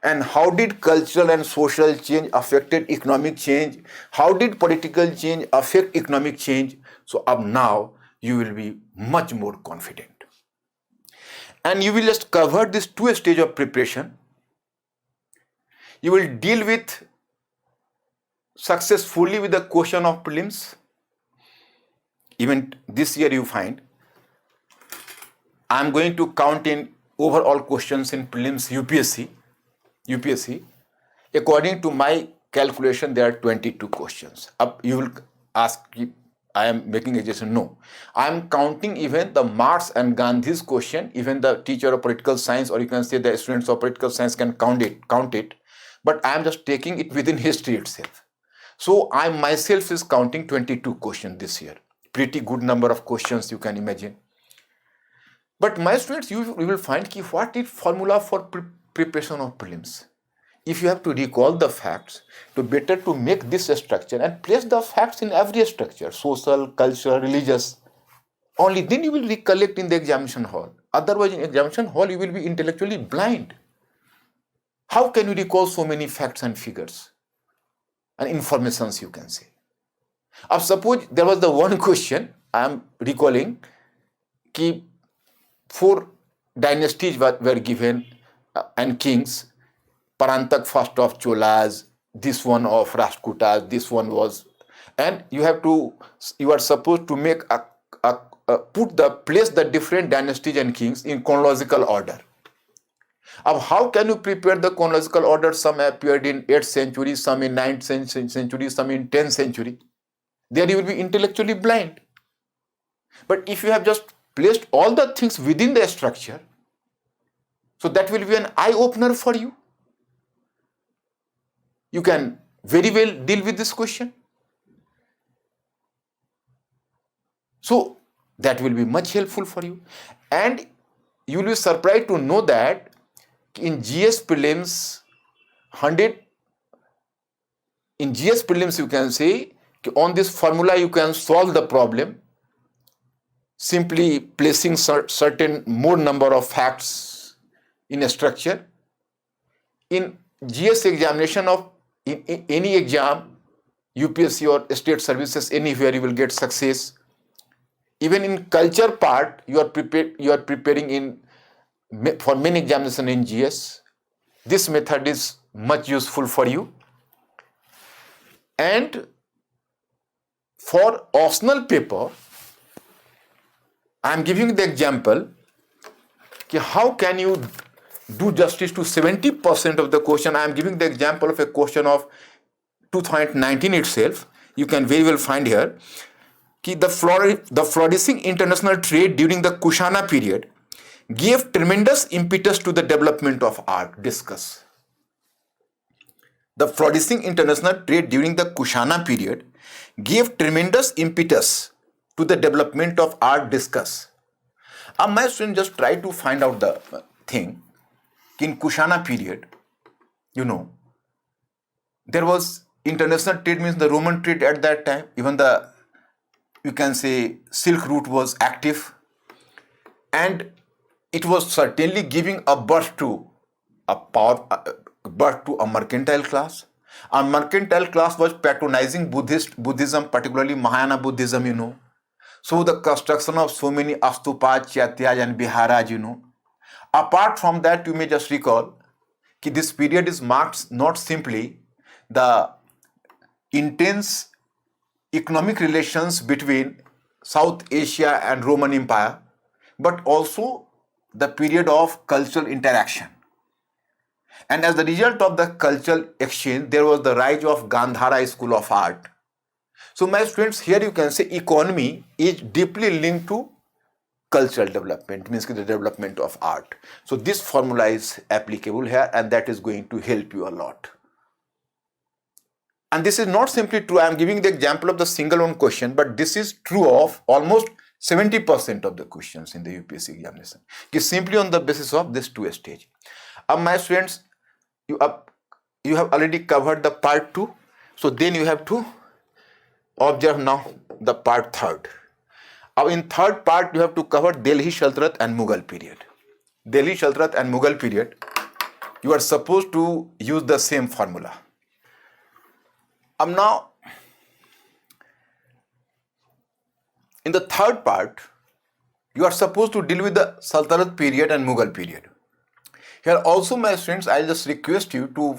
and how did cultural and social change affected economic change? How did political change affect economic change? So now you will be much more confident. And you will just cover this 2 stage of preparation. You will deal with successfully with the question of prelims. Even this year you find I am going to count in overall questions in prelims UPSC. According to my calculation, there are 22 questions. You will ask, I am making a suggestion. No, I am counting even the Marx and Gandhi's question. Even the teacher of political science, or you can say the students of political science, can count it. But I am just taking it within history itself. So I myself is counting 22 questions this year. Pretty good number of questions, you can imagine. But my students, you will find ki what is formula for preparation of prelims. If you have to recall the facts, better to make this structure and place the facts in every structure, social, cultural, religious. Only then you will recollect in the examination hall. Otherwise, in examination hall, you will be intellectually blind. How can you recall so many facts and figures and informations, you can say? Suppose there was the one question I am recalling ki 4 dynasties were given and kings. Parantak first of Cholas, this one of Rashtrakutas, this one was, and you are supposed to make place the different dynasties and kings in chronological order. How can you prepare the chronological order? Some appeared in 8th century, some in 9th century, some in 10th century. There you will be intellectually blind. But if you have just placed all the things within the structure, so that will be an eye-opener for you. You can very well deal with this question. So that will be much helpful for you. And you will be surprised to know that in GS prelims, you can say on this formula you can solve the problem simply placing certain more number of facts in a structure. In GS examination of in any exam, UPSC or state services, anywhere you will get success. Even in culture part, you are preparing for many examination in GS. This method is much useful for you. And for optional paper, I am giving the example how can you do justice to 70% of the question. I am giving the example of a question of 2019 itself. You can very well find here the flourishing international trade during the Kushana period gave tremendous impetus to the development of art. Discuss. The flourishing international trade during the Kushana period gave tremendous impetus to the development of art. Discuss. My student just try to find out the thing. In Kushana period, there was international trade, means the Roman trade at that time. Even you can say, Silk Route was active, and it was certainly giving a birth to a mercantile class. A mercantile class was patronizing Buddhism, particularly Mahayana Buddhism. So the construction of so many astupas, chaityas and viharas, Apart from that, you may just recall that this period is marked not simply the intense economic relations between South Asia and Roman Empire, but also the period of cultural interaction. And as a result of the cultural exchange, there was the rise of Gandhara School of Art. So my students, here you can say economy is deeply linked to cultural development, means the development of art. So this formula is applicable here, and that is going to help you a lot. And this is not simply true. I am giving the example of the single one question, but this is true of almost 70% of the questions in the UPSC examination. It's simply on the basis of this two stage. My students, you have already covered the part 2. So then you have to observe now the part 3rd. In third part, you have to cover Delhi Sultanate and Mughal period. Delhi Sultanate and Mughal period, you are supposed to use the same formula. Now, in the third part, you are supposed to deal with the Sultanate period and Mughal period. Here also, my students, I'll just request you to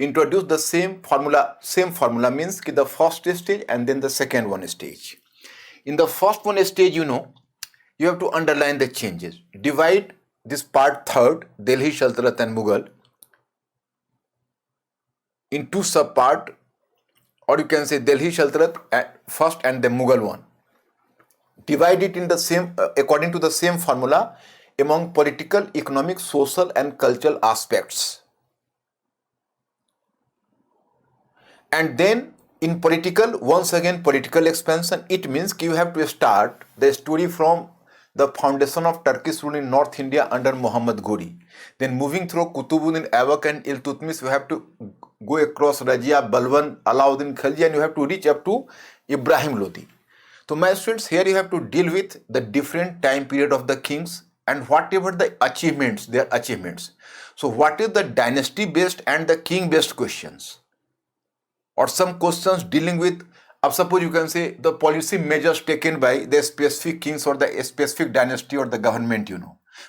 introduce the same formula. Same formula means the first stage and then the second one stage. In the first one stage, you have to underline the changes. Divide this part 3rd, Delhi Sultanate and Mughal, into sub-part, or you can say Delhi Sultanate first and the Mughal one. Divide it in the same, according to the same formula, among political, economic, social and cultural aspects. And then in political, once again political expansion, it means you have to start the story from the foundation of Turkish rule in North India under Muhammad Ghori. Then moving through Kutubuddin Aibak and Iltutmish, you have to go across Rajia, Balban, Alauddin Khilji, and you have to reach up to Ibrahim Lodi. So my students, here you have to deal with the different time period of the kings and whatever the achievements, their achievements. So what is the dynasty based and the king based questions? Or some questions dealing with, suppose you can say the policy measures taken by the specific kings or the specific dynasty or the government,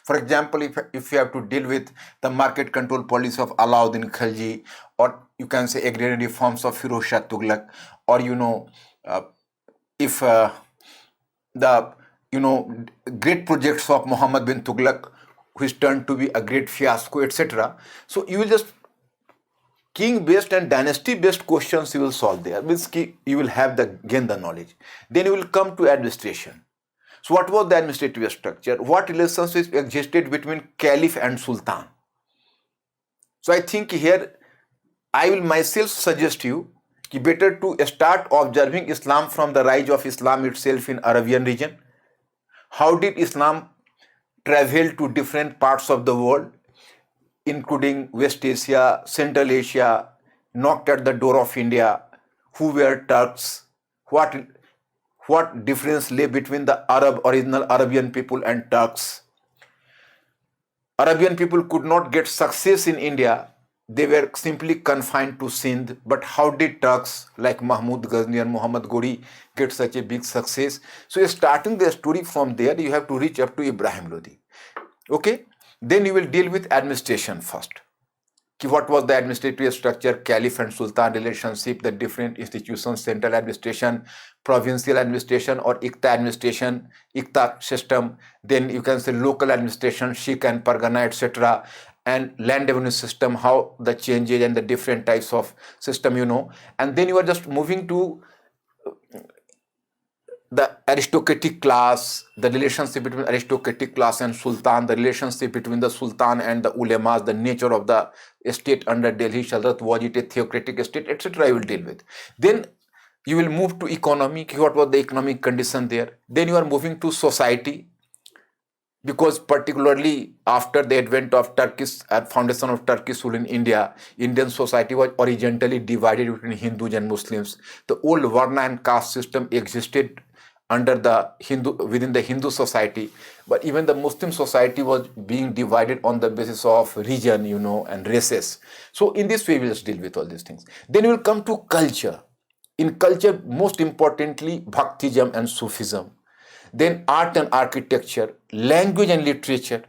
For example, if you have to deal with the market control policy of Alauddin Khilji, or you can say agrarian reforms of Firoz Shah Tughlaq, or if the great projects of Muhammad bin Tughlaq, which turned to be a great fiasco, etc. So you will just king based and dynasty based questions you will solve there. Means you will have gain the knowledge. Then you will come to administration. So what was the administrative structure? What relationship existed between caliph and sultan? So I think here I will myself suggest you better to start observing Islam from the rise of Islam itself in Arabian region. How did Islam travel to different parts of the world, including West Asia, Central Asia, knocked at the door of India? Who were Turks? What difference lay between the original Arabian people and Turks? Arabian people could not get success in India they were simply confined to Sindh. But how did Turks like Mahmud Ghazni and Muhammad Ghori get such a big success? So starting the story from there, you have to reach up to Ibrahim Lodi. Okay, then you will deal with administration first. What was the administrative structure, caliph and sultan relationship, the different institutions, central administration, provincial administration or Iqta administration, Iqta system, then you can say local administration, Sheikh and Pargana, etc., and land revenue system, how the changes and the different types of system, and then you are just moving to the aristocratic class, the relationship between aristocratic class and sultan, the relationship between the sultan and the ulemas, the nature of the state under Delhi Sultanate, was it a theocratic state, etc. I will deal with. Then you will move to economy, what was the economic condition there. Then you are moving to society, because particularly after the advent of Turkish foundation of Turkish rule in India, Indian society was horizontally divided between Hindus and Muslims. The old Varna and caste system existed under the within the Hindu society, but even the Muslim society was being divided on the basis of region, and races. So in this way, we'll just deal with all these things. Then we will come to culture. In culture, most importantly, Bhaktism and Sufism. Then art and architecture, language and literature.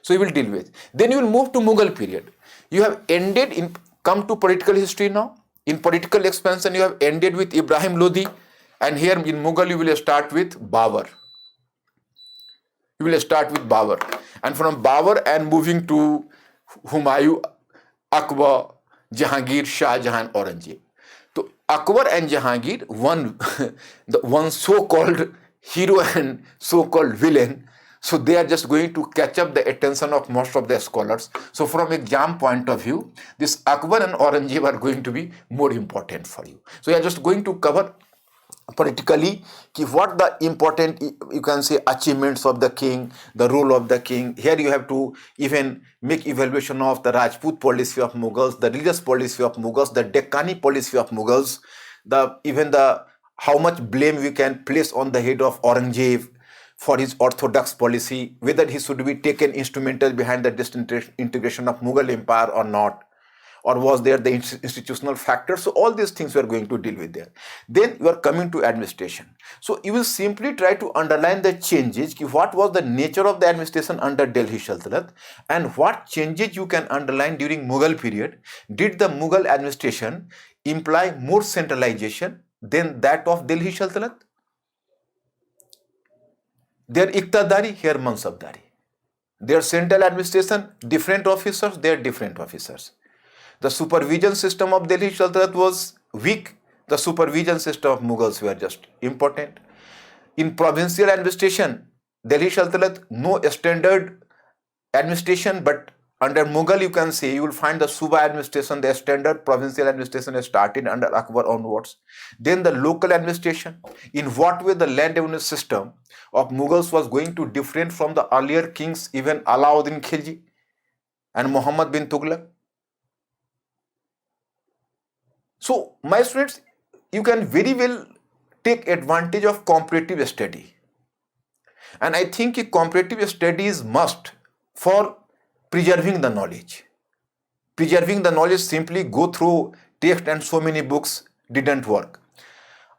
So you will deal with. Then you will move to Mughal period. You have come to political history now. In political expansion, you have ended with Ibrahim Lodi. And here in Mughal, you will start with Babur. And from Babur and moving to Humayun, Akbar, Jahangir, Shah Jahan, Aurangzeb. So Akbar and Jahangir, one so-called hero and so-called villain. So they are just going to catch up the attention of most of the scholars. So from exam point of view, this Akbar and Aurangzeb are going to be more important for you. So you are just going to cover politically what the important, you can say, achievements of the king, the role of the king. Here you have to even make evaluation of the Rajput policy of Mughals, the religious policy of Mughals, the Deccani policy of Mughals, how much blame we can place on the head of Aurangzeb for his orthodox policy, whether he should be taken instrumental behind the disintegration of Mughal empire or not, or was there the institutional factor. So all these things we are going to deal with there. Then you are coming to administration. So you will simply try to underline the changes, what was the nature of the administration under Delhi Sultanate, and what changes you can underline during Mughal period. Did the Mughal administration imply more centralization than that of Delhi Sultanate? Their Iqtadari, here Mansabdari. Their central administration, different officers, they are different officers. The supervision system of Delhi Sultanate was weak. The supervision system of Mughals were just important. In provincial administration, Delhi Sultanate, no standard administration, but under Mughal, you can say, you will find the Suba administration, the standard provincial administration started under Akbar onwards. Then the local administration, in what way the land revenue system of Mughals was going to different from the earlier kings, even Alauddin Khilji and Muhammad bin Tughlaq. So, my students, you can very well take advantage of comparative study. And I think a comparative study is must for preserving the knowledge. Preserving the knowledge, simply go through text and so many books didn't work.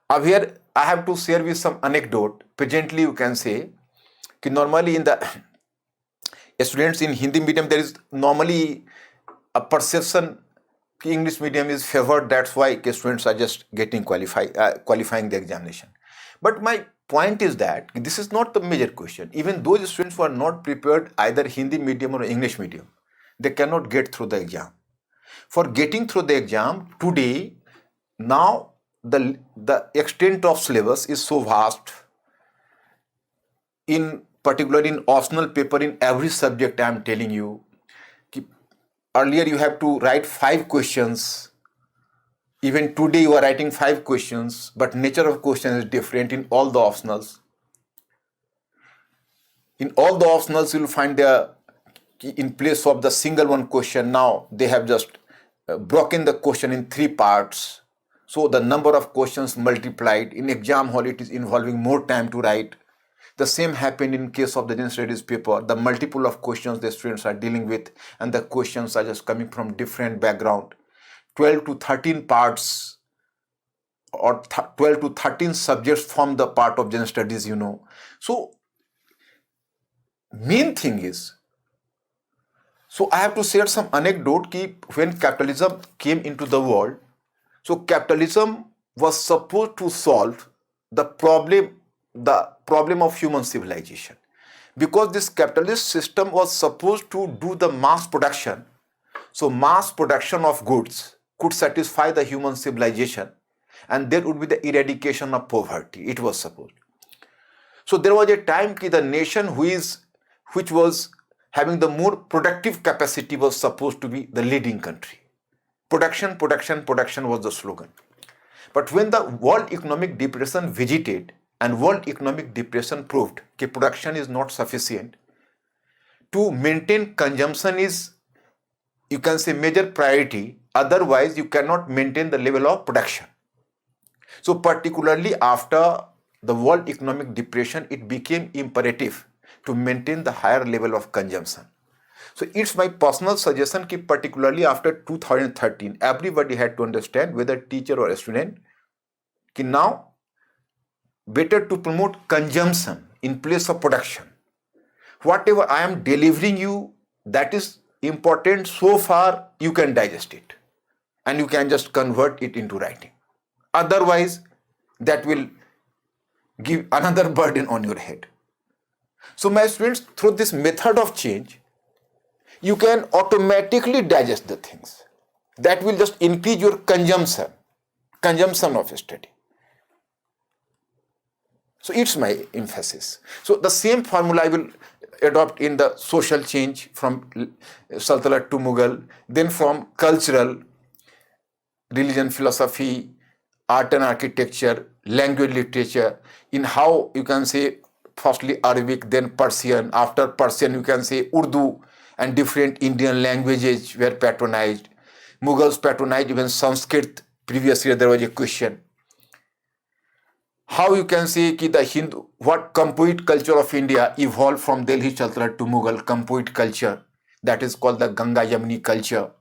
Now here I have to share with some anecdote. Presently you can say, normally in the students in Hindi medium, there is normally a perception English medium is favored, that's why students are just getting qualifying the examination. But my point is that this is not the major question. Even those students who are not prepared either Hindi medium or English medium, they cannot get through the exam. For getting through the exam today, now the extent of syllabus is so vast, in particular in optional paper in every subject. I am telling you, earlier you have to write 5 questions. Even today you are writing 5 questions, but nature of question is different in all the optionals. In all the optionals, you will find in place of the single one question, now they have just broken the question in 3 parts. So the number of questions multiplied. In exam hall, it is involving more time to write. The same happened in case of the general studies paper. The multiple of questions the students are dealing with, and the questions are just coming from different background. 12 to 13 parts or 12 to 13 subjects form the part of general studies, So main thing is, so I have to share some anecdote ki when capitalism came into the world, so capitalism was supposed to solve the problem of human civilization, because this capitalist system was supposed to do the mass production. So mass production of goods could satisfy the human civilization, and there would be the eradication of poverty. It was supposed. So there was a time that the nation which was having the more productive capacity was supposed to be the leading country. Production, production, production was the slogan. But when the World Economic Depression visited, and World Economic Depression proved that production is not sufficient, to maintain consumption is, you can say, major priority. Otherwise, you cannot maintain the level of production. So particularly after the World Economic Depression, it became imperative to maintain the higher level of consumption. So it's my personal suggestion that particularly after 2013, everybody had to understand, whether teacher or a student, that now better to promote consumption in place of production. Whatever I am delivering you, that is important so far you can digest it and you can just convert it into writing. Otherwise, that will give another burden on your head. So my students, through this method of change, you can automatically digest the things. That will just increase your consumption of study. So it's my emphasis. So the same formula I will adopt in the social change from Sultanate to Mughal, then from cultural, religion, philosophy, art and architecture, language, literature, in how you can say firstly Arabic, then Persian, after Persian you can say Urdu, and different Indian languages were patronized. Mughals patronized even Sanskrit. Previous year there was a question. How you can say ki the Hindu, what composite culture of India evolved from Delhi Sultanate to Mughal composite culture, that is called the Ganga Yamuni culture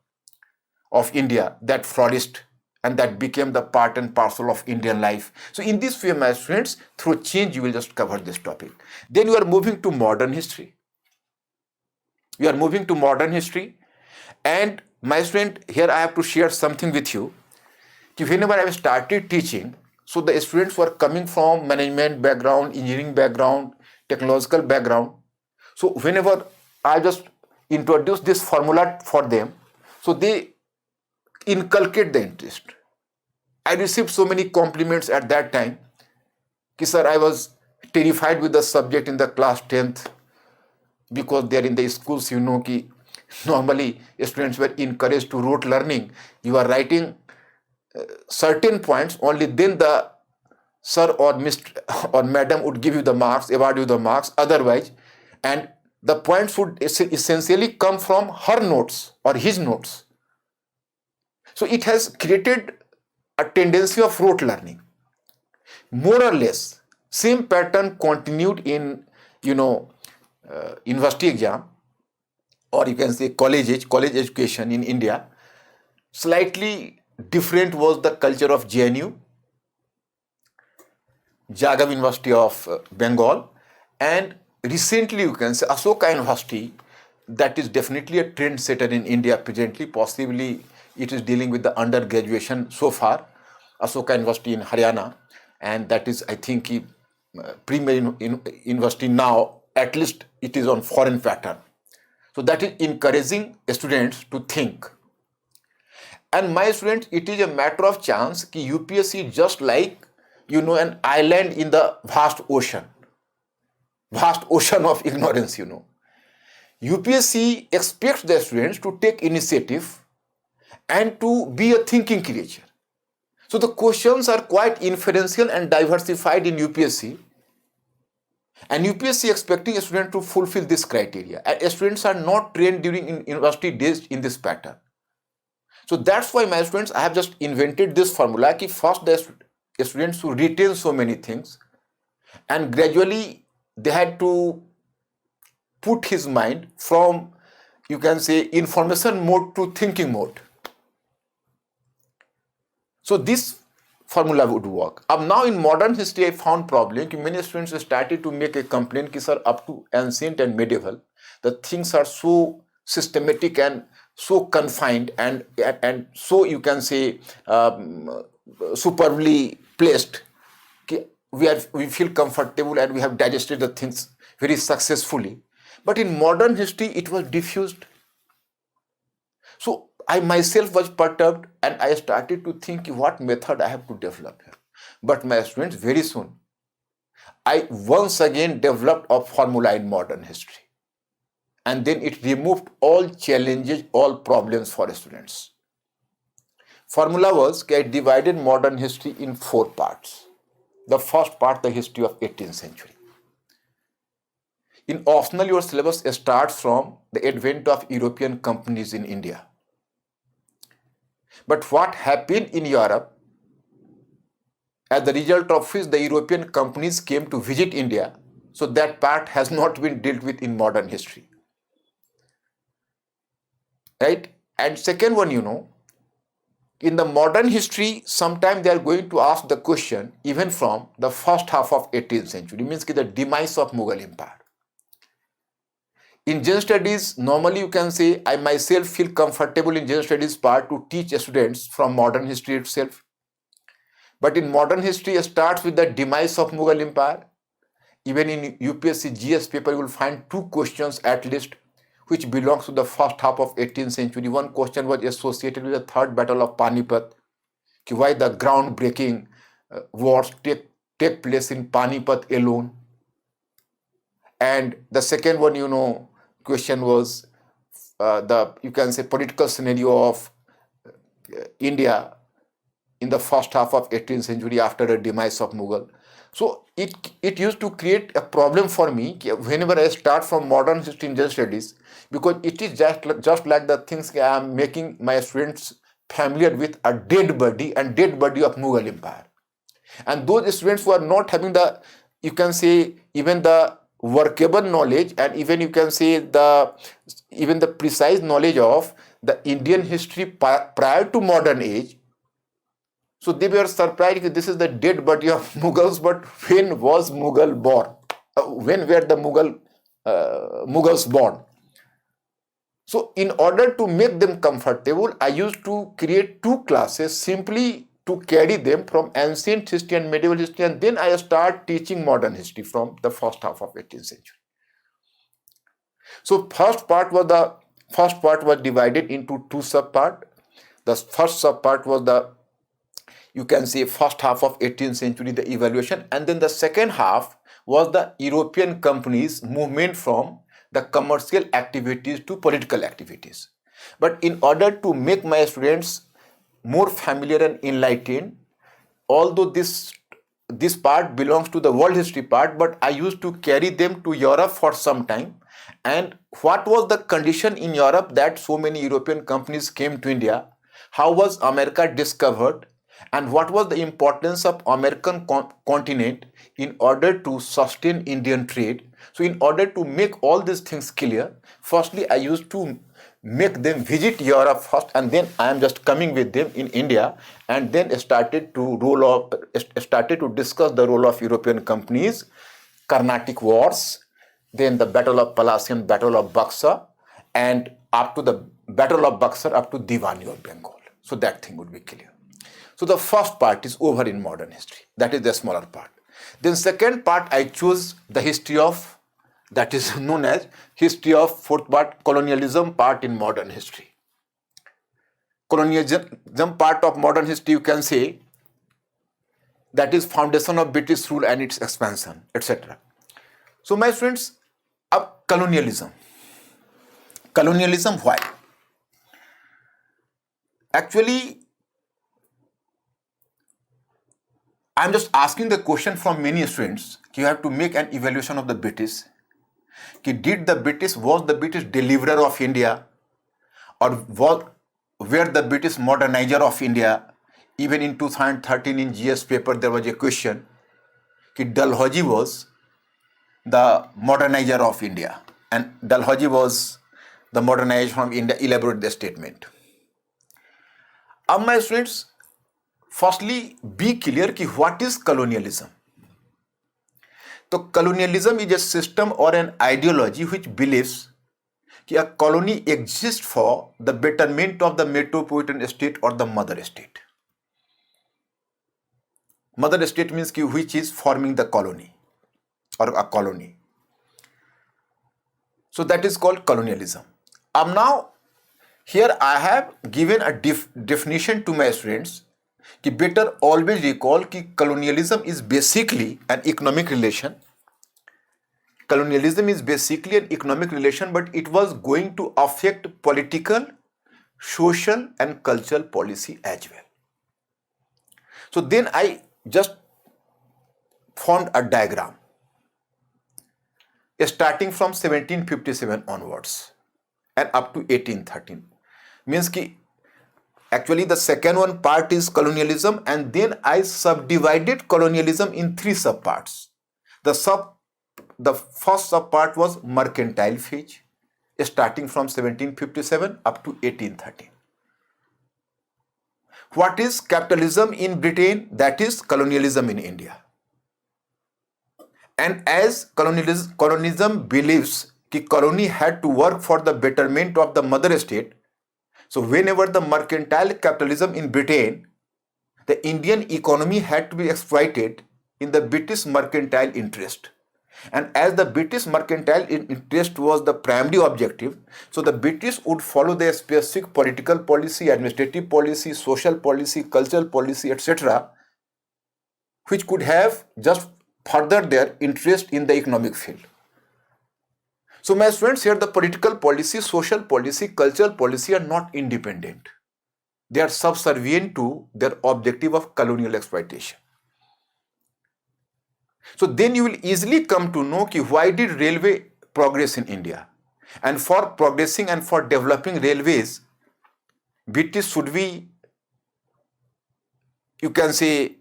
of India, that flourished and that became the part and parcel of Indian life. So in this way, my students, through change you will just cover this topic. Then you are moving to modern history. And my student, here I have to share something with you. Whenever I started teaching, so the students were coming from management background, engineering background, technological background. So whenever I just introduce this formula for them, so they inculcate the interest. I received so many compliments at that time. Sir, I was terrified with the subject in the class 10th, because they are in the schools, normally students were encouraged to rote learning. You are writing certain points, only then the sir or Mr. or madam would give you the marks, award you the marks, otherwise, and the points would essentially come from her notes or his notes. So it has created a tendency of rote learning. More or less, same pattern continued in, university exam, or you can say college education in India. Slightly different was the culture of JNU, Jagab University of Bengal, and recently you can say Ashoka University, that is definitely a trendsetter in India presently. Possibly it is dealing with the undergraduation so far, Ashoka University in Haryana, and that is, I think, premier university now. At least it is on foreign pattern. So that is encouraging students to think. And my students, it is a matter of chance that UPSC just like, an island in the vast ocean of ignorance, UPSC expects the students to take initiative and to be a thinking creature. So the questions are quite inferential and diversified in UPSC. And UPSC expecting a student to fulfill this criteria. And students are not trained during university days in this pattern. So that's why, my students, I have just invented this formula that first the students who retain so many things, and gradually they had to put his mind from, you can say, information mode to thinking mode. So this formula would work. Now in modern history, I found problem कि many students started to make a complaint कि sir, up to ancient and medieval, the things are so systematic and so confined and so, you can say, superbly placed कि we feel comfortable and we have digested the things very successfully. But in modern history, it was diffused. So I myself was perturbed and I started to think what method I have to develop here. But my students, very soon, I once again developed a formula in modern history. And then it removed all challenges, all problems for students. Formula was that I divided modern history in 4 parts. The first part, the history of 18th century. In optional, your syllabus starts from the advent of European companies in India. But what happened in Europe, as the result of which the European companies came to visit India, so that part has not been dealt with in modern history. Right? And second one, in the modern history, sometimes they are going to ask the question even from the first half of 18th century, means the demise of Mughal Empire. In general studies, normally you can say, I myself feel comfortable in general studies part to teach students from modern history itself. But in modern history, it starts with the demise of Mughal Empire. Even in UPSC GS paper, you will find 2 questions at least, which belongs to the first half of 18th century. One question was associated with the Third Battle of Panipat, why the groundbreaking wars take place in Panipat alone. And the second one, question was you can say, political scenario of India in the first half of 18th century after the demise of Mughal. So it used to create a problem for me whenever I start from modern history in general studies, because it is just like the things I am making my students familiar with a dead body of Mughal Empire. And those students who are not having the, you can say, even the workable knowledge and even, you can say, even the precise knowledge of the Indian history prior to modern age. So they were surprised that this is the dead body of Mughals, but when was Mughal born? When were the Mughals born? So in order to make them comfortable, I used to create 2 classes simply to carry them from ancient history and medieval history, and then I start teaching modern history from the first half of 18th century. So first part was divided into 2 subparts. The first subpart was the, you can say, first half of 18th century, the evaluation, and then the second half was the European companies' movement from the commercial activities to political activities. But in order to make my students more familiar and enlightened, although this part belongs to the world history part, but I used to carry them to Europe for some time. And what was the condition in Europe that so many European companies came to India? How was America discovered? And what was the importance of American continent in order to sustain Indian trade? So in order to make all these things clear, firstly I used to make them visit Europe first, and then I am just coming with them in India, and then started to discuss the role of European companies, Carnatic Wars, then the Battle of Palasian, Battle of Buxar, and up to the Battle of Buxar up to Diwani of Bengal. So that thing would be clear. So the first part is over in modern history. That is the smaller part. Then second part, I choose the history of, that is known as history of, fourth part, colonialism part in modern history. Colonialism part of modern history, you can say, that is foundation of British rule and its expansion, etc. So my friends, colonialism. Colonialism, why? Actually, I am just asking the question from many students. You have to make an evaluation of the British. Was the British deliverer of India, or were the British modernizer of India? Even in 2013 in GS paper there was a question that Dalhousie was the modernizer of India, and Dalhousie was the modernizer from India. Elaborate the statement. My students, firstly, be clear कि what is colonialism. So colonialism is a system or an ideology which believes कि a colony exists for the betterment of the metropolitan state or the mother state. Mother state means कि which is forming the colony or a colony. So that is called colonialism. Now here I have given a definition to my students कि better always recall कि colonialism is basically an economic relation. Colonialism is basically an economic relation, but it was going to affect political, social and cultural policy as well. So then I just formed a diagram starting from 1757 onwards and up to 1813. Means ki actually the second one part is colonialism, and then I subdivided colonialism in three subparts. The first subpart was mercantile phase, starting from 1757 up to 1813. What is capitalism in Britain? That is colonialism in India. And as colonialism believes that colony had to work for the betterment of the mother state, so whenever the mercantile capitalism in Britain, the Indian economy had to be exploited in the British mercantile interest. And as the British mercantile interest was the primary objective, so the British would follow their specific political policy, administrative policy, social policy, cultural policy, etc., which could have just furthered their interest in the economic field. So my students, here the political policy, social policy, cultural policy are not independent. They are subservient to their objective of colonial exploitation. So then you will easily come to know why did railway progress in India. And for progressing and for developing railways, British should be, you can say,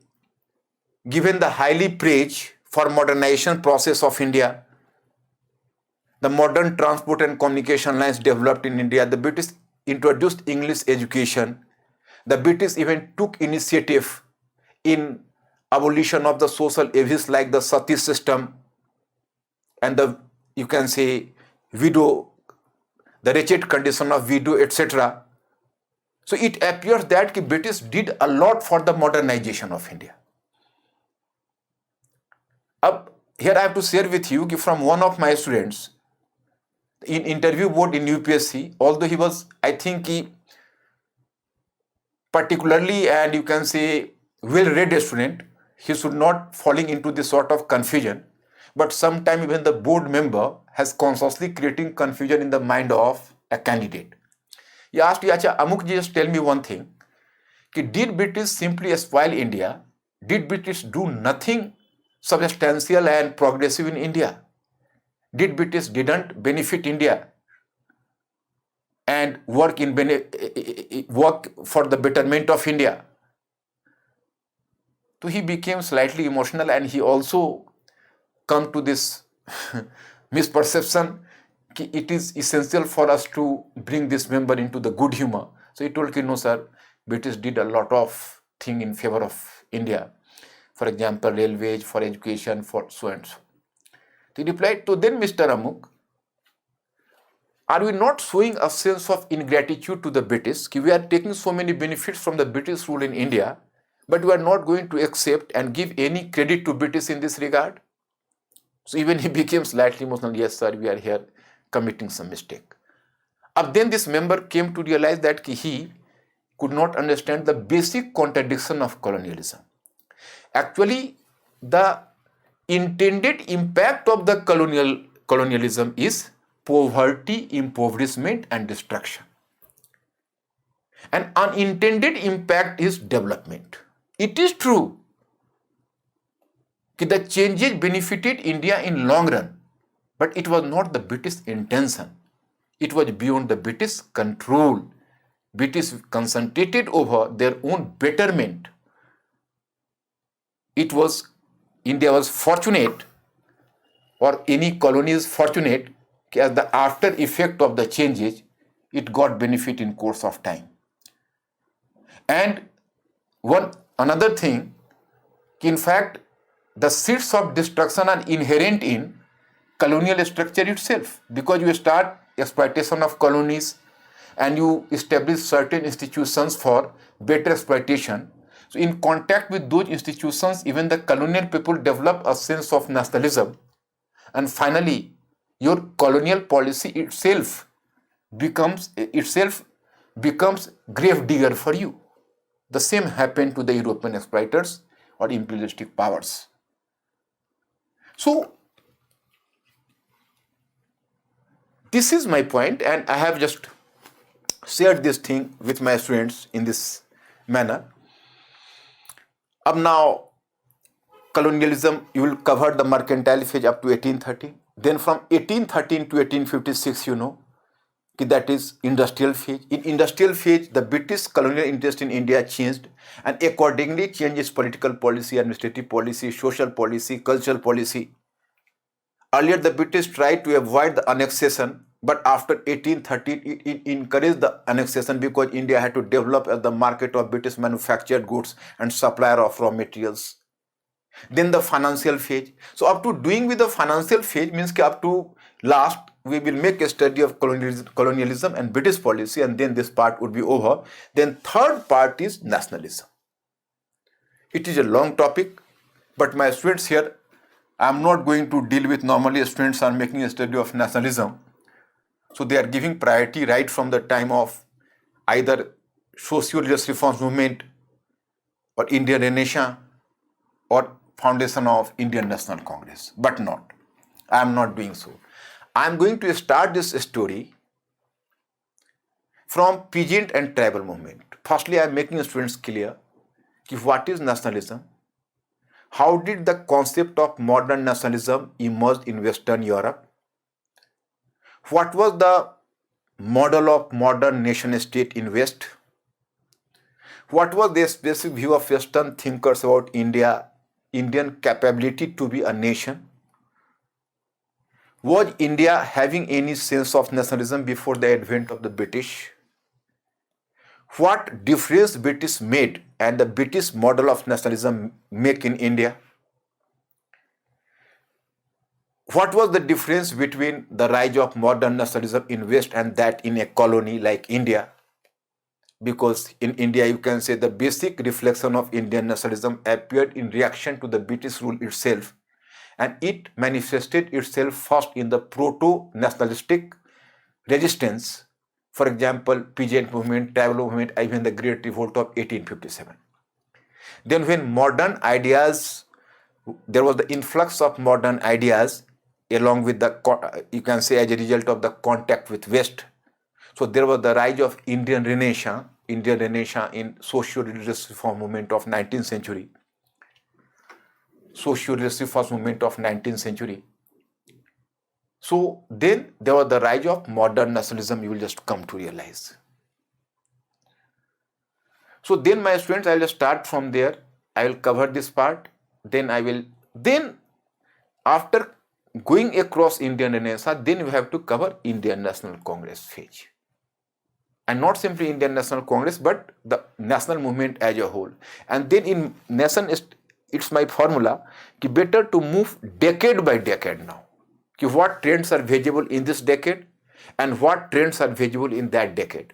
given the highly praise for modernization process of India. The modern transport and communication lines developed in India. The British introduced English education. The British even took initiative in abolition of the social evils like the sati system and the, you can say, widow, the wretched condition of widow, etc. So it appears that the British did a lot for the modernization of India. Here I have to share with you from one of my students in interview board in UPSC, although he was, I think, particularly and you can say well-read student, he should not falling into this sort of confusion. But sometimes even the board member has consciously creating confusion in the mind of a candidate. He asked, Acha, Amuk ji, just tell me one thing. Did British simply spoil India? Did British do nothing substantial and progressive in India? Did British didn't benefit India and work for the betterment of India? So he became slightly emotional and he also come to this misperception that it is essential for us to bring this member into the good humor. So he told, no sir, British did a lot of things in favor of India. For example, railways, for education, for so and so. He replied, so then Mr. Amuk, are we not showing a sense of ingratitude to the British? We are taking so many benefits from the British rule in India, but we are not going to accept and give any credit to British in this regard. So even he became slightly emotional. Yes, sir, we are here committing some mistake. Then this member came to realize that he could not understand the basic contradiction of colonialism. Actually, the intended impact of the colonialism is poverty, impoverishment and destruction. An unintended impact is development. It is true that the changes benefited India in long run, but it was not the British intention. It was beyond the British control. British concentrated over their own betterment. India was fortunate or any colony is fortunate as the after effect of the changes, it got benefit in course of time. And one another thing, in fact, the seeds of destruction are inherent in colonial structure itself, because you start exploitation of colonies and you establish certain institutions for better exploitation. So in contact with those institutions, even the colonial people develop a sense of nationalism, and finally your colonial policy becomes grave digger for you. The same happened to the European exploiters or imperialistic powers. So this is my point, and I have just shared this thing with my students in this manner. Up now, colonialism, you will cover the mercantile phase up to 1813. Then from 1813 to 1856, that is industrial phase. In industrial phase, the British colonial interest in India changed, and accordingly changed its political policy, administrative policy, social policy, cultural policy. Earlier, the British tried to avoid the annexation, but after 1813, it encouraged the annexation because India had to develop as the market of British manufactured goods and supplier of raw materials. Then the financial phase. So up to doing with the financial phase means up to last, we will make a study of colonialism and British policy, and then this part would be over. Then third part is nationalism. It is a long topic, but my students here, I am not going to deal with, normally students are making a study of nationalism. So they are giving priority right from the time of either socio-religious reforms movement or Indian Renaissance or foundation of Indian National Congress, but not. I am not doing so. I am going to start this story from peasant and tribal movement. Firstly, I am making students clear what is nationalism, how did the concept of modern nationalism emerge in Western Europe, what was the model of modern nation state in West, what was the specific view of Western thinkers about Indian capability to be a nation, was India having any sense of nationalism before the advent of the British, what difference British made and the British model of nationalism make in India, what was the difference between the rise of modern nationalism in West and that in a colony like India, because in India you can say the basic reflection of Indian nationalism appeared in reaction to the British rule itself, and it manifested itself first in the proto-nationalistic resistance, for example, peasant movement, tribal movement, even the Great Revolt of 1857. Then when modern ideas, there was the influx of modern ideas along with the, you can say as a result of the contact with West. So there was the rise of Indian Renaissance in socio-religious reform movement of 19th century. Socio-religious reform movement of 19th century. So then there was the rise of modern nationalism, you will just come to realize. So then my students, I will just start from there. I will cover this part. Then after going across Indian Renaissance, then we have to cover Indian National Congress phase. And not simply Indian National Congress, but the national movement as a whole. And then in nation, it's my formula, better to move decade by decade now. What trends are visible in this decade and what trends are visible in that decade.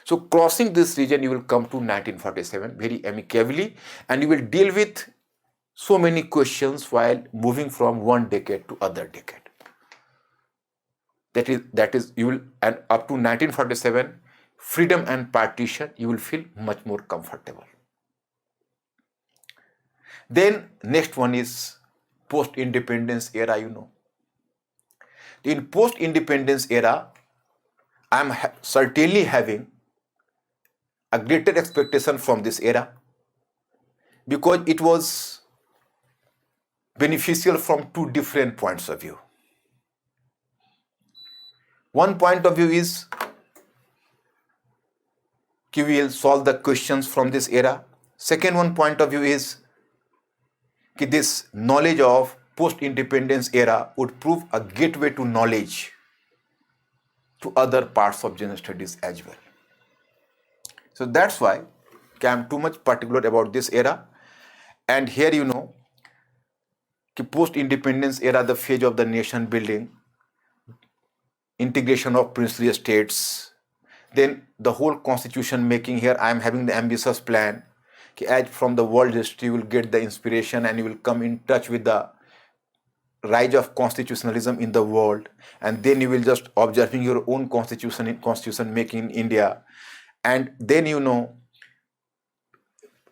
So crossing this region, you will come to 1947 very amicably, and you will deal with so many questions while moving from one decade to other decade. That is you will, and up to 1947, freedom and partition, you will feel much more comfortable. Then next one is post-independence era, In post-independence era, I am certainly having a greater expectation from this era because it was beneficial from two different points of view. One point of view is we will solve the questions from this era. Second one point of view is this knowledge of post-independence era would prove a gateway to knowledge to other parts of general studies as well. So that's why I'm too much particular about this era. And here post-independence era, the phase of the nation building, integration of princely states, then the whole constitution making. Here I am having the ambitious plan as from the world history you will get the inspiration and you will come in touch with the rise of constitutionalism in the world, and then you will just observing your own constitution making in India, and then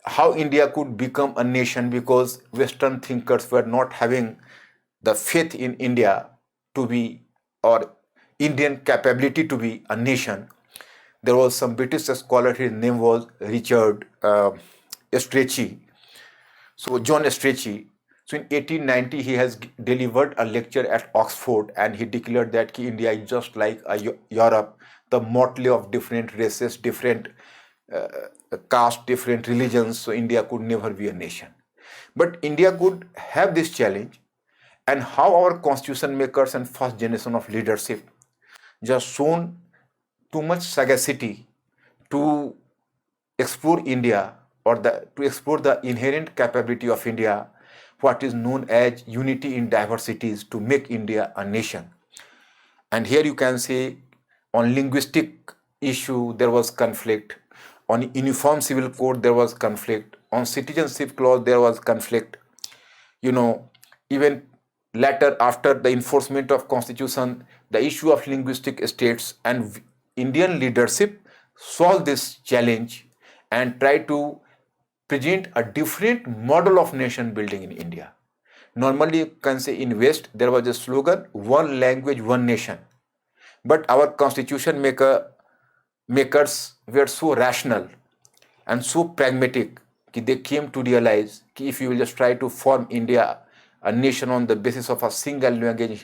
how India could become a nation, because Western thinkers were not having the faith in India to be, or Indian capability to be a nation. There was some British scholar, his name was Richard Strachey. So John Strachey. So in 1890, he has delivered a lecture at Oxford, and he declared that India is just like Europe, the motley of different races, different caste, different religions. So India could never be a nation. But India could have this challenge, and how our constitution makers and first generation of leadership just shown too much sagacity to explore India, or to explore the inherent capability of India, what is known as unity in diversities, to make India a nation. And here you can say on linguistic issue there was conflict, on uniform civil code there was conflict, on citizenship clause there was conflict. Even later, after the enforcement of constitution, the issue of linguistic states, and Indian leadership solved this challenge and tried to present a different model of nation building in India. Normally, you can say in West there was a slogan, one language, one nation. But our constitution makers were so rational and so pragmatic that they came to realize that if you will just try to form India a nation on the basis of a single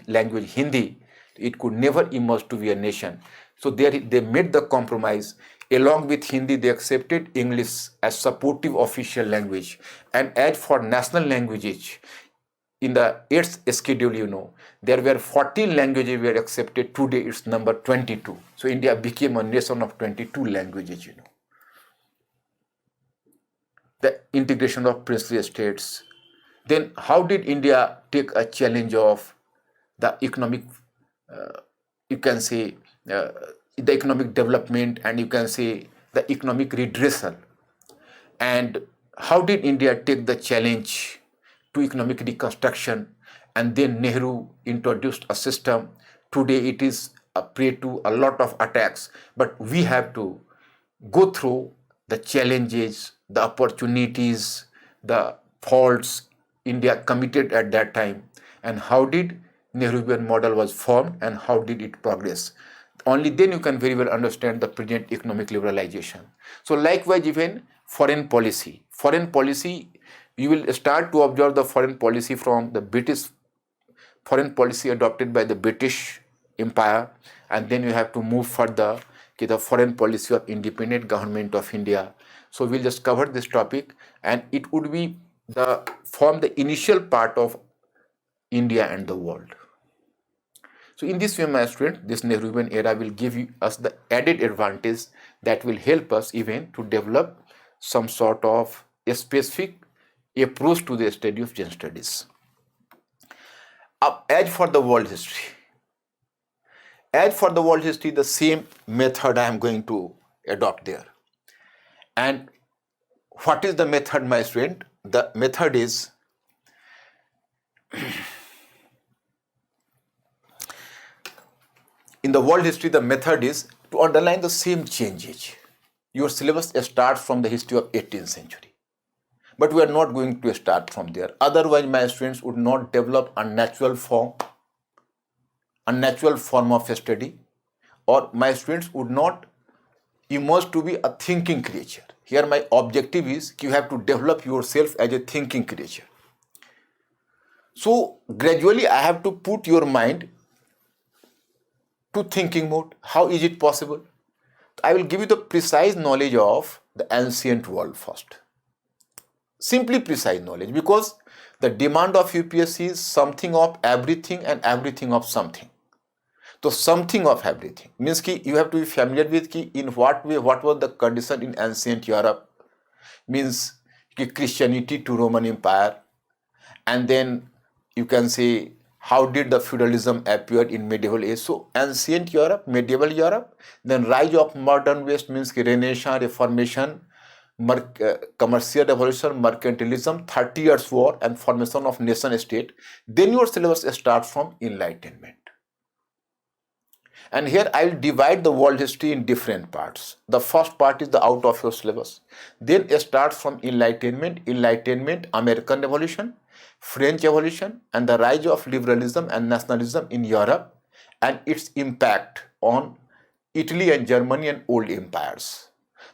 language Hindi, it could never emerge to be a nation. So they made the compromise. Along with Hindi, they accepted English as supportive official language. And as for national languages, in the 8th schedule, there were 14 languages were accepted. Today it's number 22. So India became a nation of 22 languages, The integration of princely states. Then how did India take a challenge of the economic, the economic development, and you can say the economic redressal? And how did India take the challenge to economic reconstruction? And then Nehru introduced a system. Today it is a prey to a lot of attacks, but we have to go through the challenges, the opportunities, the faults India committed at that time, and how did Nehruvian model was formed and how did it progress. Only then you can very well understand the present economic liberalization. So likewise, even foreign policy, you will start to observe the foreign policy from the British foreign policy adopted by the British Empire, and then you have to move further to the foreign policy of independent government of India. So we'll just cover this topic, and it would be form the initial part of India and the world. So in this way, my student, this Nehruvian era will give us the added advantage that will help us even to develop some sort of a specific approach to the study of general studies. As for the world history, the same method I am going to adopt there. And what is the method, my student? The method is in the world history, the method is to underline the same changes. Your syllabus starts from the history of 18th century. But we are not going to start from there. Otherwise, my students would not develop a natural form of study, or my students would not emerge to be a thinking creature. Here my objective is you have to develop yourself as a thinking creature. So gradually I have to put your mind to thinking mode. How is it possible? I will give you the precise knowledge of the ancient world first. simply precise knowledge, because the demand of UPSC is something of everything and everything of something. So something of everything means ki you have to be familiar with ki in what way, what was the condition in ancient Europe, means ki Christianity to Roman Empire, and then you can say how did the feudalism appear in medieval age. So ancient Europe, medieval Europe, then rise of modern West means ki Renaissance, Reformation, commercial revolution, mercantilism, 30 years war, and formation of nation state. Then your syllabus starts from enlightenment. And here I will divide the world history in different parts. The first part is the out of your syllabus. Then it starts from enlightenment, American Revolution, French Revolution, and the rise of liberalism and nationalism in Europe, and its impact on Italy and Germany and old empires.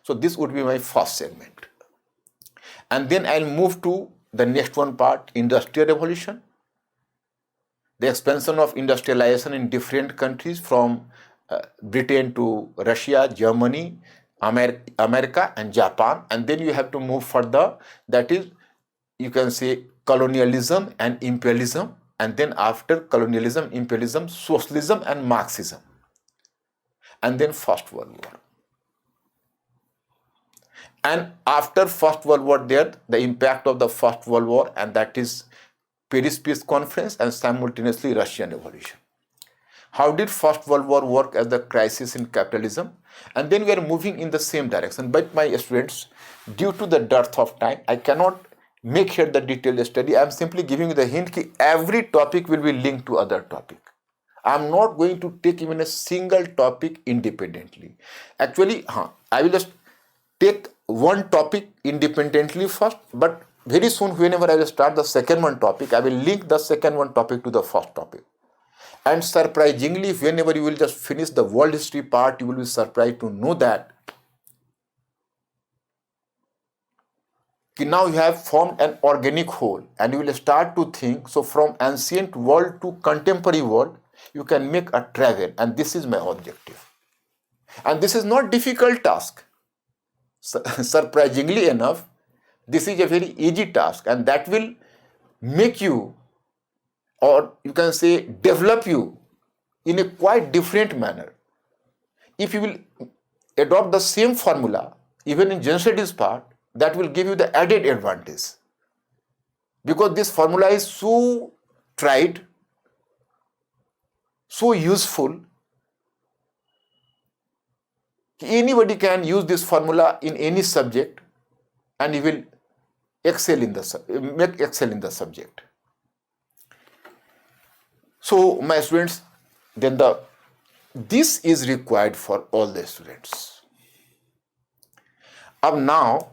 So this would be my first segment. And then I'll move to the next one part, Industrial Revolution, the expansion of industrialization in different countries from Britain to Russia, Germany, America, and Japan. And then you have to move further, that is, you can say colonialism and imperialism, and then after colonialism, imperialism, socialism and Marxism, and then First World War. And after First World War, there the impact of the First World War, and that is Paris Peace Conference and simultaneously Russian Revolution. How did First World War work as the crisis in capitalism? And then we are moving in the same direction. But my students, due to the dearth of time, I cannot make here the detailed study. I am simply giving you the hint that every topic will be linked to other topic. I am not going to take even a single topic independently. Actually, I will just take one topic independently first, but very soon whenever I will start the second one topic, I will link the second one topic to the first topic. And surprisingly, whenever you will just finish the world history part, you will be surprised to know that now you have formed an organic whole, and you will start to think, so from ancient world to contemporary world, you can make a travel, and this is my objective. And this is not difficult task. Surprisingly enough, this is a very easy task, and that will make you, or you can say develop you in a quite different manner. If you will adopt the same formula, even in general studies part, that will give you the added advantage. Because this formula is so tried, so useful, anybody can use this formula in any subject, and he will excel in the subject. So my students, then this is required for all the students. Now,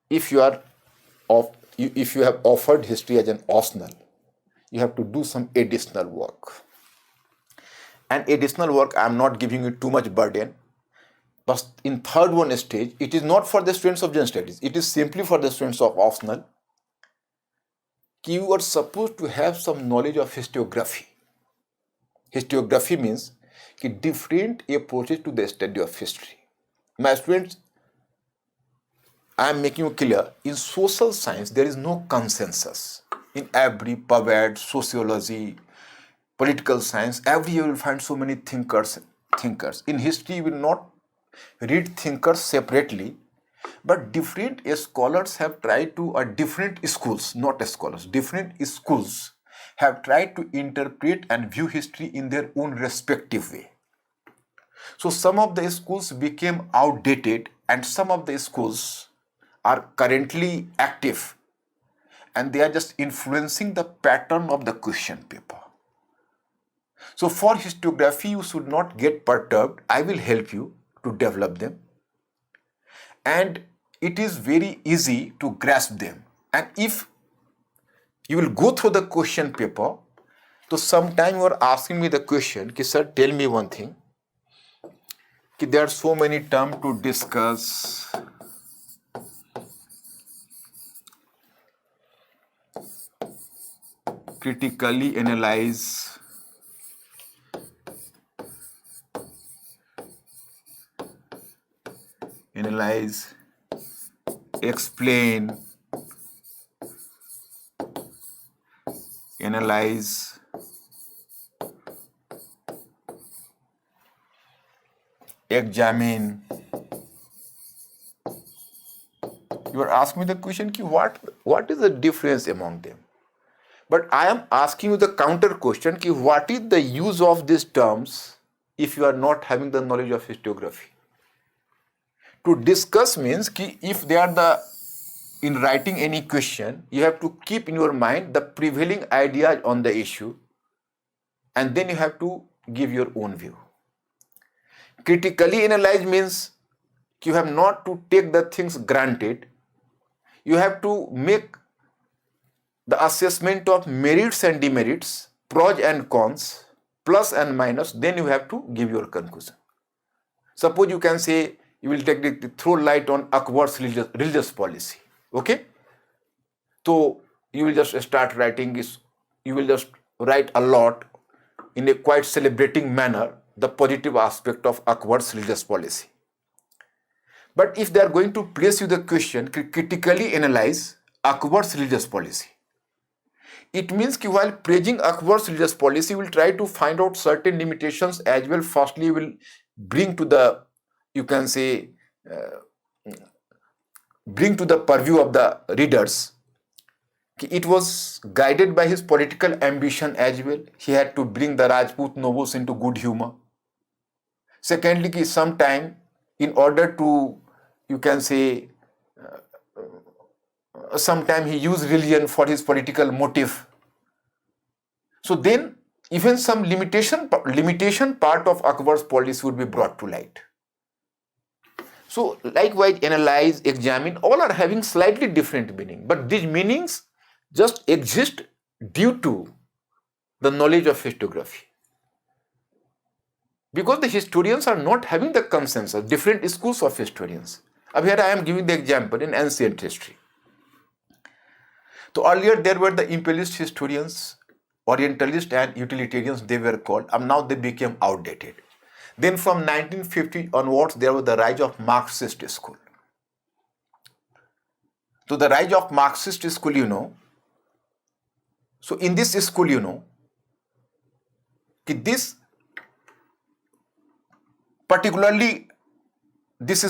if you have offered history as an optional, you have to do some additional work. And additional work, I am not giving you too much burden. But in third one stage, it is not for the students of general studies. It is simply for the students of optional. You are supposed to have some knowledge of historiography. Historiography means different approaches to the study of history. My students, I am making you clear, in social science, there is no consensus. In every PubMed, sociology, political science, every year you will find so many thinkers. In history, you will not read thinkers separately, but different scholars have tried to, different schools, not scholars, different schools have tried to interpret and view history in their own respective way. So some of the schools became outdated, and some of the schools are currently active, and they are just influencing the pattern of the question paper. So for historiography, you should not get perturbed. I will help you to develop them, and it is very easy to grasp them. And if you will go through the question paper, so sometime you are asking me the question, sir, tell me one thing, there are so many terms to discuss, critically analyze, explain, analyze, examine. You are asking me the question ki what is the difference among them? But I am asking you the counter question ki what is the use of these terms if you are not having the knowledge of historiography? To discuss means ki if they are in writing any question, you have to keep in your mind the prevailing ideas on the issue, and then you have to give your own view. Critically analyze means you have not to take the things granted. You have to make the assessment of merits and demerits, pros and cons, plus and minus, then you have to give your conclusion. Suppose you can say you will throw light on Akbar's religious policy. Okay? So you will just start writing this, you will just write a lot in a quite celebrating manner the positive aspect of Akbar's religious policy. But if they are going to place you the question, critically analyze Akbar's religious policy, it means that while praising Akbar's religious policy, you will try to find out certain limitations as well. Firstly, you will bring to the, you can say, bring to the purview of the readers. It was guided by his political ambition as well. He had to bring the Rajput nobles into good humor. Secondly, sometime in order to, you can say, sometime he used religion for his political motive. So then even some limitation part of Akbar's policy would be brought to light. So likewise, analyze, examine, all are having slightly different meaning, but these meanings just exist due to the knowledge of historiography. Because the historians are not having the consensus, different schools of historians. अब here I am giving the example in ancient history. So earlier there were the imperialist historians, Orientalists and utilitarians they were called, and now they became outdated. Then from 1950 onwards, there was the rise of Marxist school. So the rise of Marxist school, so in this school, this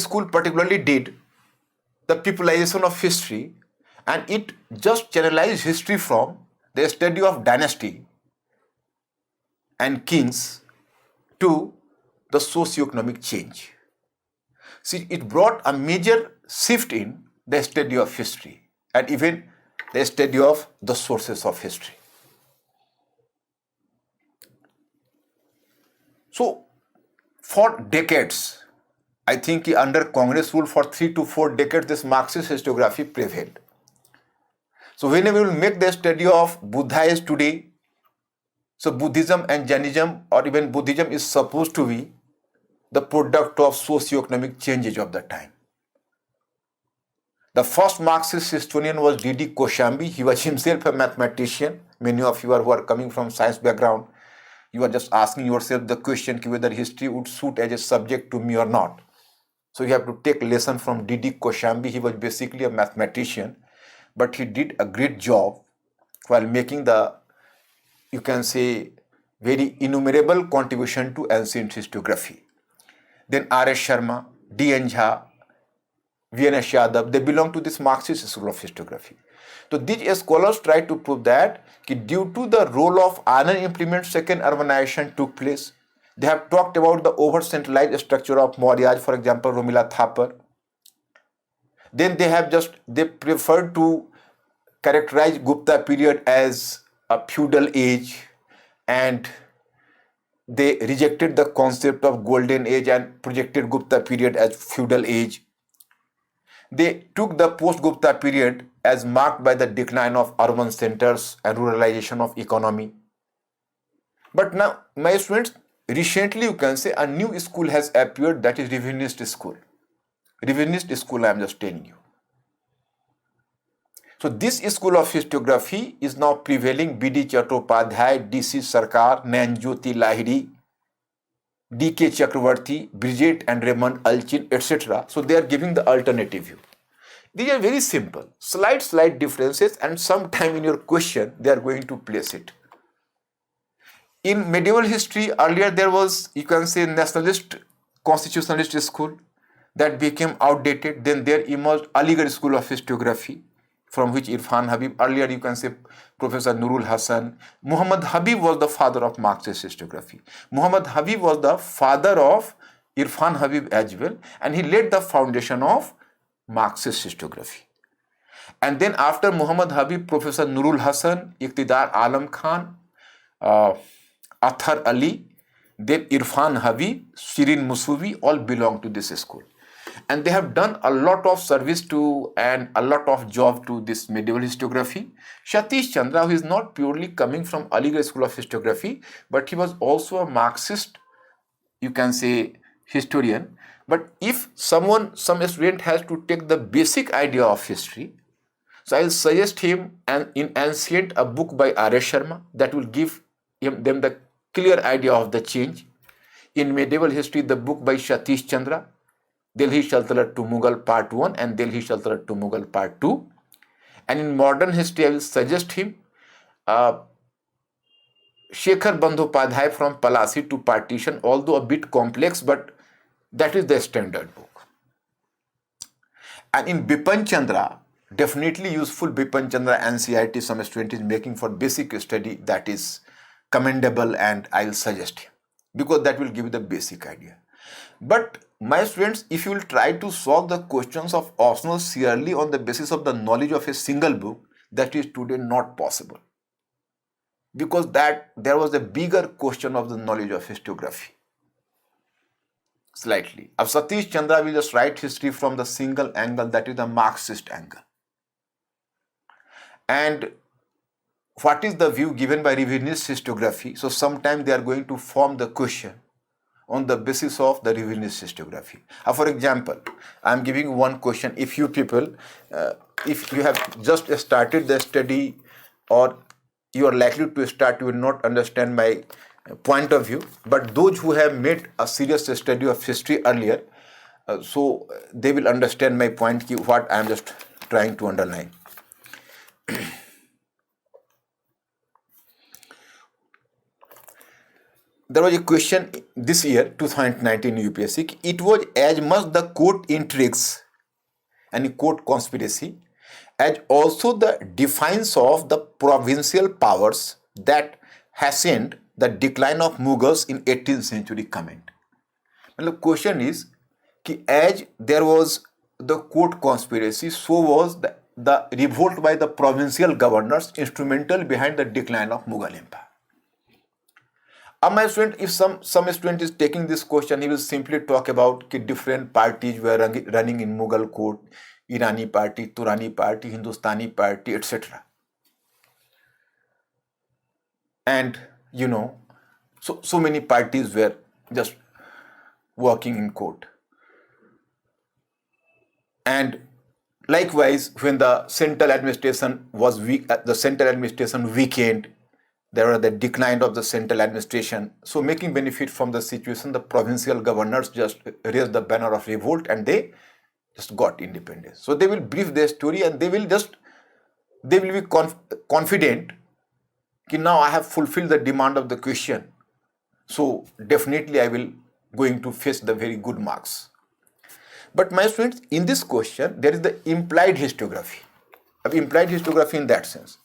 school particularly did the peopleization of history, and it just channelized history from the study of dynasty and kings to the socio-economic change. See, it brought a major shift in the study of history and even the study of the sources of history. So, for decades, I think under Congress rule for 3 to 4 decades, this Marxist historiography prevailed. So whenever we will make the study of Buddhism today, so Buddhism and Jainism or even Buddhism is supposed to be the product of socio-economic changes of the time. The first Marxist historian was D.D. Koshambi. He was himself a mathematician. Many of you who are coming from science background, you are just asking yourself the question whether history would suit as a subject to me or not. So you have to take lesson from D.D. Koshambi. He was basically a mathematician, but he did a great job while making the, you can say, very innumerable contribution to ancient historiography. Then R.S. Sharma, D.N. Jha, V.N.S. Yadav, they belong to this Marxist school of historiography. So these scholars try to prove that due to the role of iron implement, second urbanization took place. They have talked about the over-centralized structure of Mauryas, for example, Romila Thapar. Then they preferred to characterize Gupta period as a feudal age, and they rejected the concept of golden age and projected Gupta period as feudal age. They took the post-Gupta period as marked by the decline of urban centers and ruralization of economy. But now, my students, recently you can say a new school has appeared, that is revisionist school. Revisionist school, I am just telling you. So this school of historiography is now prevailing. B.D. Chattopadhyay, D.C. Sarkar, Nanjyoti Lahiri, D.K. Chakravarti, Bridget and Raymond Alchin, etc. So they are giving the alternative view. These are very simple, slight differences, and sometime in your question they are going to place it. In medieval history, earlier there was, you can say, nationalist, constitutionalist school that became outdated. Then there emerged Aligarh School of Historiography, from which Irfan Habib, earlier you can say Professor Nurul Hasan. Muhammad Habib was the father of Marxist historiography. Muhammad Habib was the father of Irfan Habib as well, and he laid the foundation of Marxist historiography. And then after Muhammad Habib, Professor Nurul Hasan, Iqtidar Alam Khan, Athar Ali, then Irfan Habib, Shirin Musuvi, all belong to this school. And they have done a lot of service to and a lot of job to this medieval historiography. Satish Chandra, who is not purely coming from Aligarh School of Historiography, but he was also a Marxist, you can say, historian. But if some student has to take the basic idea of history, so I will suggest him in Ancient a book by R.S. Sharma that will give them the clear idea of the change. In medieval history, the book by Satish Chandra, Delhi Saltanat to Mughal Part 1 and Delhi Saltanat to Mughal Part 2. And in modern history, I will suggest him Shekhar Bandhopadhyay from Palasi to Partition, although a bit complex, but that is the standard book. And in Bipan Chandra, definitely useful Bipan Chandra NCERT some student is making for basic study, that is commendable, and I will suggest him because that will give you the basic idea. But my students, if you will try to solve the questions of optional purely on the basis of the knowledge of a single book, that is today not possible, because that there was a bigger question of the knowledge of historiography. Slightly. Of Satish Chandra will just write history from the single angle, that is the Marxist angle. And what is the view given by revisionist historiography? So sometimes they are going to form the question on the basis of the revisionist historiography. For example, I am giving one question. If you people, if you have just started the study or you are likely to start, you will not understand my point of view. But those who have made a serious study of history earlier, so they will understand my point, what I am just trying to underline. There was a question this year, 2019 UPSC. It was as much the court intrigues and court conspiracy as also the defiance of the provincial powers that hastened the decline of Mughals in 18th century comment. And the question is, as there was the court conspiracy, so was the revolt by the provincial governors instrumental behind the decline of Mughal Empire. My student, if some student is taking this question, he will simply talk about different parties were running in Mughal court, Irani party, Turani party, Hindustani party, etc. And so many parties were just working in court. And likewise, when the central administration was weak, the central administration weakened, there was the decline of the central administration. So making benefit from the situation, the provincial governors just raised the banner of revolt and they just got independence. So they will brief their story and they will be confident that now I have fulfilled the demand of the question. So definitely I will going to face the very good marks. But my students, in this question, there is the implied historiography. Implied historiography in that sense.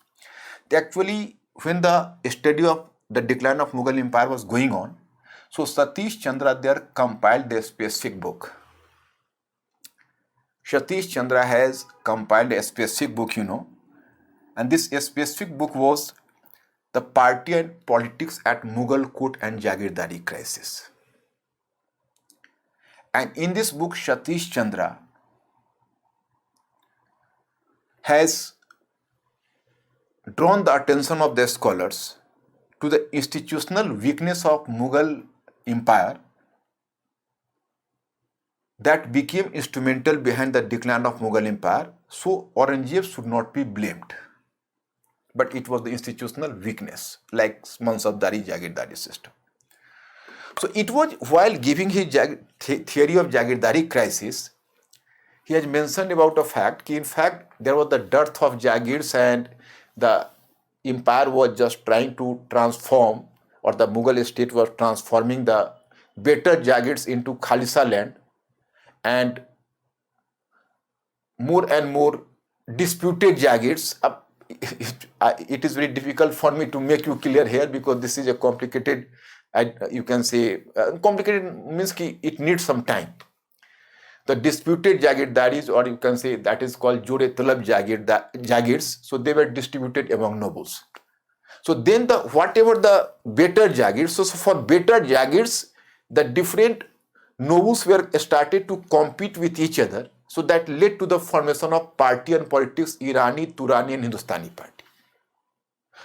Actually, when the study of the decline of Mughal Empire was going on, so Satish Chandra there compiled a specific book. Satish Chandra has compiled a specific book, and this specific book was The Party and Politics at Mughal Court and Jagirdari Crisis. And in this book, Satish Chandra has drawn the attention of the scholars to the institutional weakness of Mughal Empire that became instrumental behind the decline of Mughal Empire. So Aurangzeb should not be blamed, but it was the institutional weakness, like Mansabdari Jagirdari system. So it was while giving his theory of Jagirdari crisis, he has mentioned about a fact, in fact, there was the dearth of Jagirs and the empire was just trying to transform, or the Mughal state was transforming the better Jagirs into Khalisa land, and more disputed Jagirs. It is very difficult for me to make you clear here because this is a complicated, you can say, complicated means it needs some time. The disputed Jagirdari, or you can say that is called Jure Talab Jagirs, so they were distributed among nobles. So then whatever the better Jagirs, so for better Jagirs, the different nobles were started to compete with each other. So that led to the formation of party and politics, Irani, Turani and Hindustani party.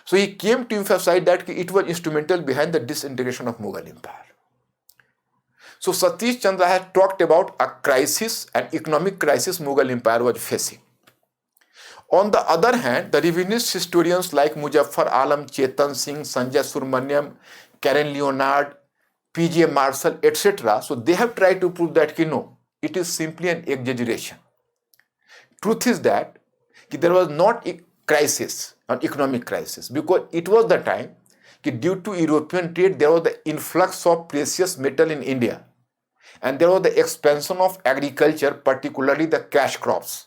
So he came to emphasize that it was instrumental behind the disintegration of Mughal Empire. So Satish Chandra has talked about a crisis, an economic crisis Mughal Empire was facing. On the other hand, the revisionist historians like Muzaffar Alam, Chetan Singh, Sanjay Surmanyam, Karen Leonard, P.J. Marshall, etc. So they have tried to prove that no, it is simply an exaggeration. Truth is that there was not a crisis, an economic crisis, because it was the time due to European trade, there was the influx of precious metal in India. And there was the expansion of agriculture, particularly the cash crops.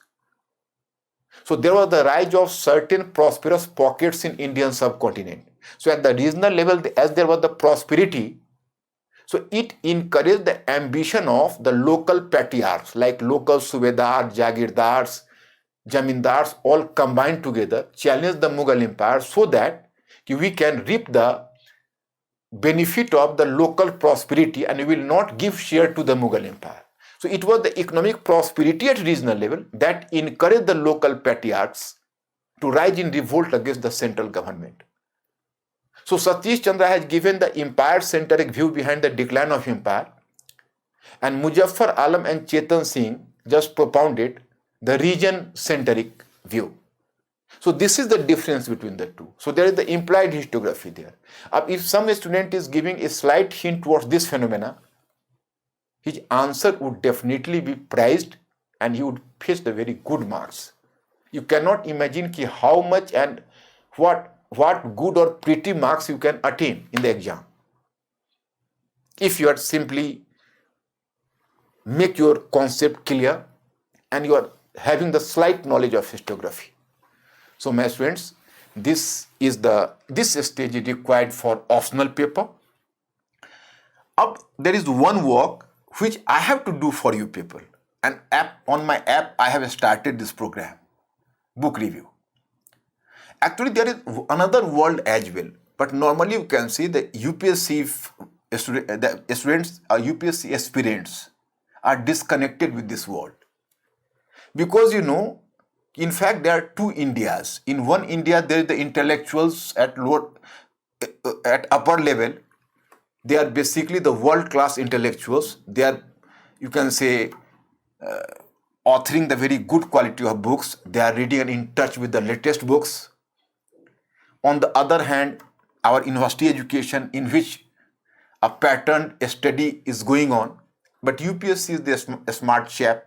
So there was the rise of certain prosperous pockets in Indian subcontinent. So at the regional level, as there was the prosperity, so it encouraged the ambition of the local patriarchs, like local Subedar, Jagirdars, Jamindars, all combined together, challenge the Mughal Empire so that we can reap the benefit of the local prosperity and we will not give share to the Mughal Empire. So it was the economic prosperity at regional level that encouraged the local patriarchs to rise in revolt against the central government. So Satish Chandra has given the empire-centric view behind the decline of empire, and Muzaffar Alam and Chetan Singh just propounded the region-centric view. So this is the difference between the two. So there is the implied historiography there. If some student is giving a slight hint towards this phenomena, his answer would definitely be prized and he would fetch the very good marks. You cannot imagine how much and what good or pretty marks you can attain in the exam if you are simply make your concept clear and you are having the slight knowledge of historiography. So my students, this stage is required for optional paper. There is one work which I have to do for you people. On my app, I have started this program, book review. Actually, there is another world as well, but normally you can see the UPSC students, UPSC aspirants are disconnected with this world. Because in fact, there are two Indias. In one India, there is the intellectuals at upper level. They are basically the world-class intellectuals. They are, you can say, authoring the very good quality of books. They are reading and in touch with the latest books. On the other hand, our university education in which a patterned study is going on, but UPSC is the smart chap.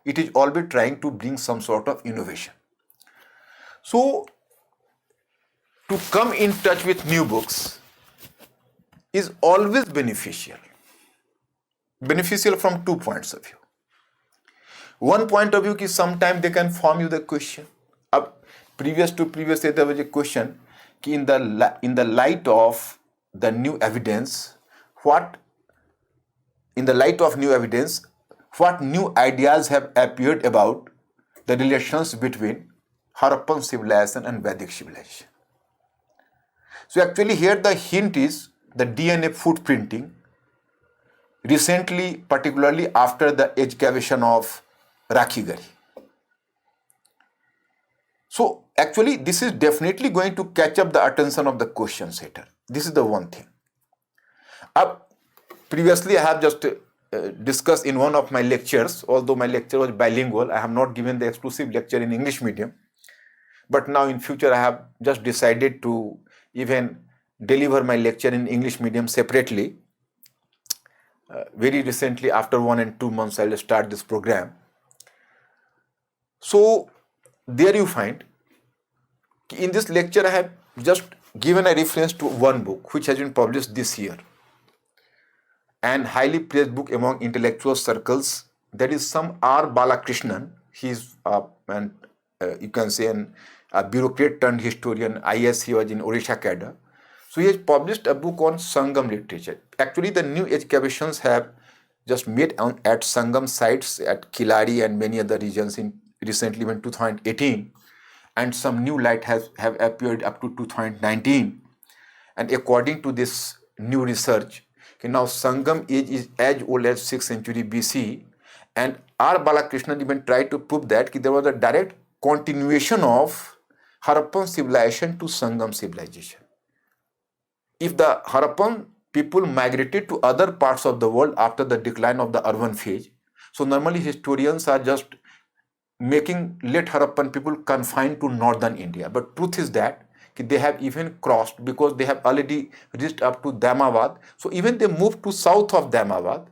It is always trying to bring some sort of innovation. So, to come in touch with new books is always beneficial. Beneficial from 2 points of view. One point of view is sometimes they can form you the question. Previous there was a question in the light of the new evidence, what new ideas have appeared about the relations between Harappan civilization and Vedic civilization. So actually here the hint is the DNA footprinting. Recently, particularly after the excavation of Rakhigari. So actually this is definitely going to catch up the attention of the question setter. This is the one thing. Previously I have just discussed in one of my lectures, although my lecture was bilingual, I have not given the exclusive lecture in English medium. But now in future I have just decided to even deliver my lecture in English medium separately. Very recently, after 1 and 2 months, I will start this program. So there you find, in this lecture I have just given a reference to one book which has been published this year and highly praised book among intellectual circles. That is some R. Balakrishnan. He's you can say a bureaucrat turned historian. IS he was in Odisha cadre. So he has published a book on Sangam literature. Actually, the new excavations have just made at Sangam sites at Kilari and many other regions in recently in 2018, and some new light have appeared up to 2019. And according to this new research, now Sangam age is as old as 6th century BC, and R. Balakrishnan even tried to prove that there was a direct continuation of Harappan civilization to Sangam civilization. If the Harappan people migrated to other parts of the world after the decline of the urban phase, so normally historians are just making late Harappan people confined to northern India. But truth is that they have even crossed, because they have already reached up to Damawad. So even they moved to south of Damawad.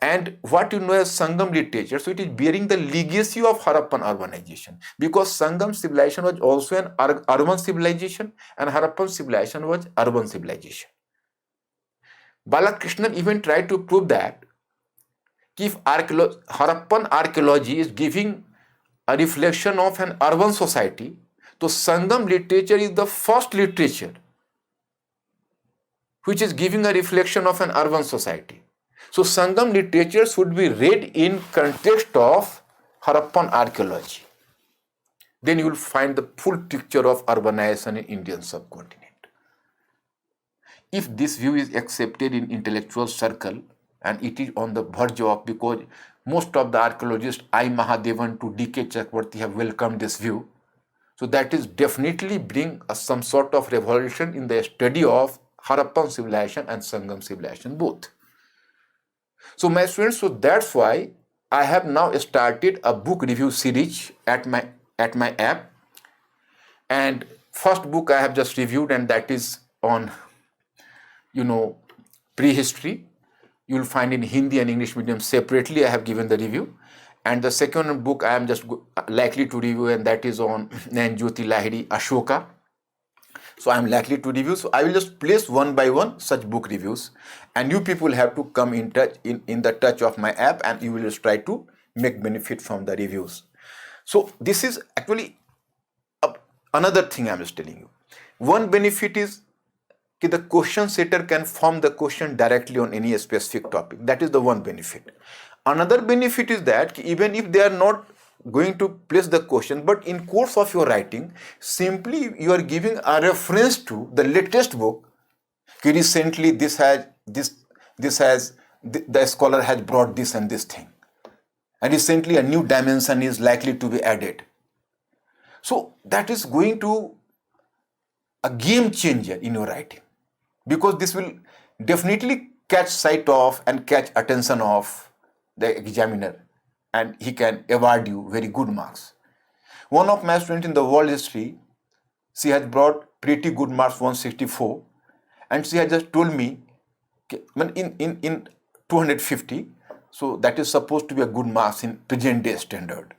And what you know as Sangam literature, so it is bearing the legacy of Harappan urbanization, because Sangam civilization was also an urban civilization and Harappan civilization was urban civilization. Balakrishnan even tried to prove that if Harappan archaeology is giving a reflection of an urban society, so Sangam literature is the first literature which is giving a reflection of an urban society. So Sangam literature should be read in context of Harappan archaeology. Then you will find the full picture of urbanization in Indian subcontinent. If this view is accepted in intellectual circle, and it is on the verge of, because most of the archaeologists, I. Mahadevan to D.K. Chakravarti, have welcomed this view. So that is definitely bring some sort of revolution in the study of Harappan civilization and Sangam civilization both. So my students, so that's why I have now started a book review series at my app. And first book I have just reviewed, and that is on prehistory. You will find in Hindi and English medium separately. I have given the review. And the second book I am just likely to review, and that is on Jyoti Lahiri, Ashoka. So I am likely to review. So I will just place one by one such book reviews, and you people have to come in touch in the touch of my app, and you will just try to make benefit from the reviews. So this is actually another thing I am just telling you. One benefit is the question setter can form the question directly on any specific topic. That is the one benefit. Another benefit is that even if they are not going to place the question, but in course of your writing, simply you are giving a reference to the latest book. Recently the scholar has brought this and this thing, and recently a new dimension is likely to be added. So that is going to a game changer in your writing, because this will definitely catch sight of and catch attention of the examiner, and he can award you very good marks. One of my students in the world history, she has brought pretty good marks, 164, and she has just told me in 250, so that is supposed to be a good marks in present day standard.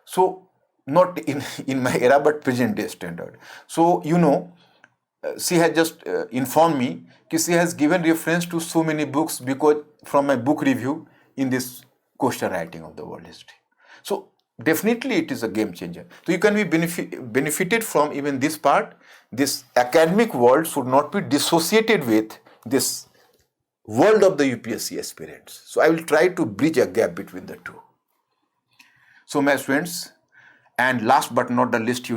So not in my era, but present day standard. So she has just informed me that she has given reference to so many books because from my book review in this question writing of the world history. So definitely it is a game changer. So you can be benefited from even this part. This academic world should not be dissociated with this world of the UPSC aspirants. So I will try to bridge a gap between the two. So my students, and last but not the least,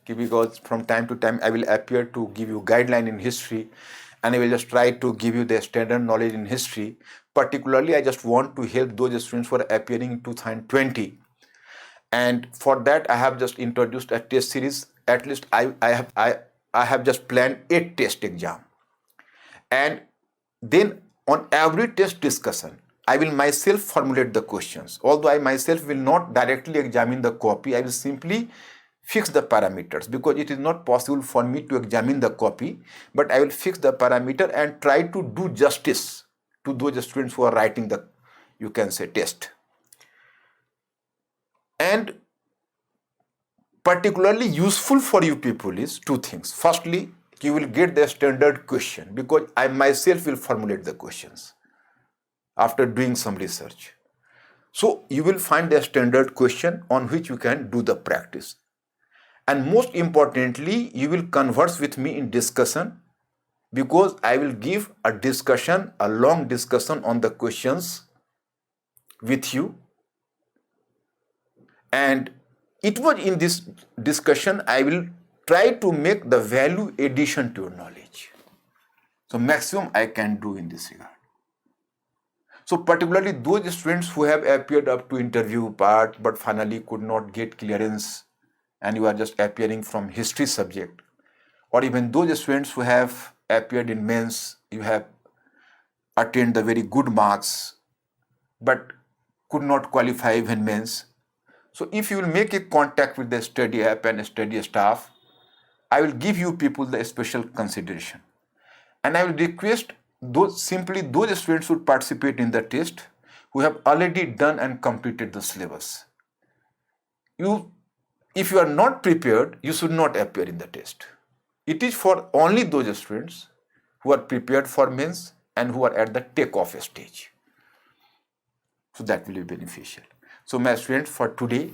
because from time to time I will appear to give you guideline in history, and I will just try to give you the standard knowledge in history. Particularly, I just want to help those students who are appearing in 2020. And for that, I have just introduced a test series. At least I have just planned 8 test exam. And then on every test discussion, I will myself formulate the questions. Although I myself will not directly examine the copy, I will simply fix the parameters, because it is not possible for me to examine the copy, but I will fix the parameter and try to do justice to those students who are writing the, test. And particularly useful for you people is two things. Firstly, you will get the standard question because I myself will formulate the questions after doing some research. So you will find a standard question on which you can do the practice. And most importantly, you will converse with me in discussion because I will give a discussion, a long discussion on the questions with you. And it was in this discussion I will try to make the value addition to your knowledge. So maximum I can do in this regard. So particularly those students who have appeared up to interview part but finally could not get clearance and you are just appearing from history subject, or even those students who have appeared in mains, you have attained the very good marks but could not qualify even mains. So if you will make a contact with the study app and study staff, I will give you people the special consideration. And I will request those students who participate in the test who have already done and completed the syllabus. If you are not prepared, you should not appear in the test. It is for only those students who are prepared for mains and who are at the take-off stage. So that will be beneficial. So my students, for today,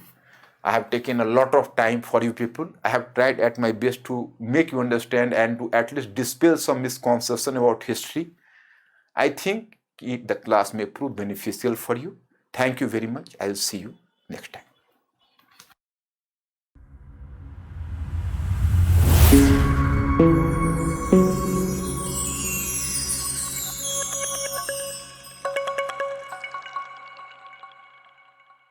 I have taken a lot of time for you people. I have tried at my best to make you understand and to at least dispel some misconception about history. I think the class may prove beneficial for you. Thank you very much. I will see you next time.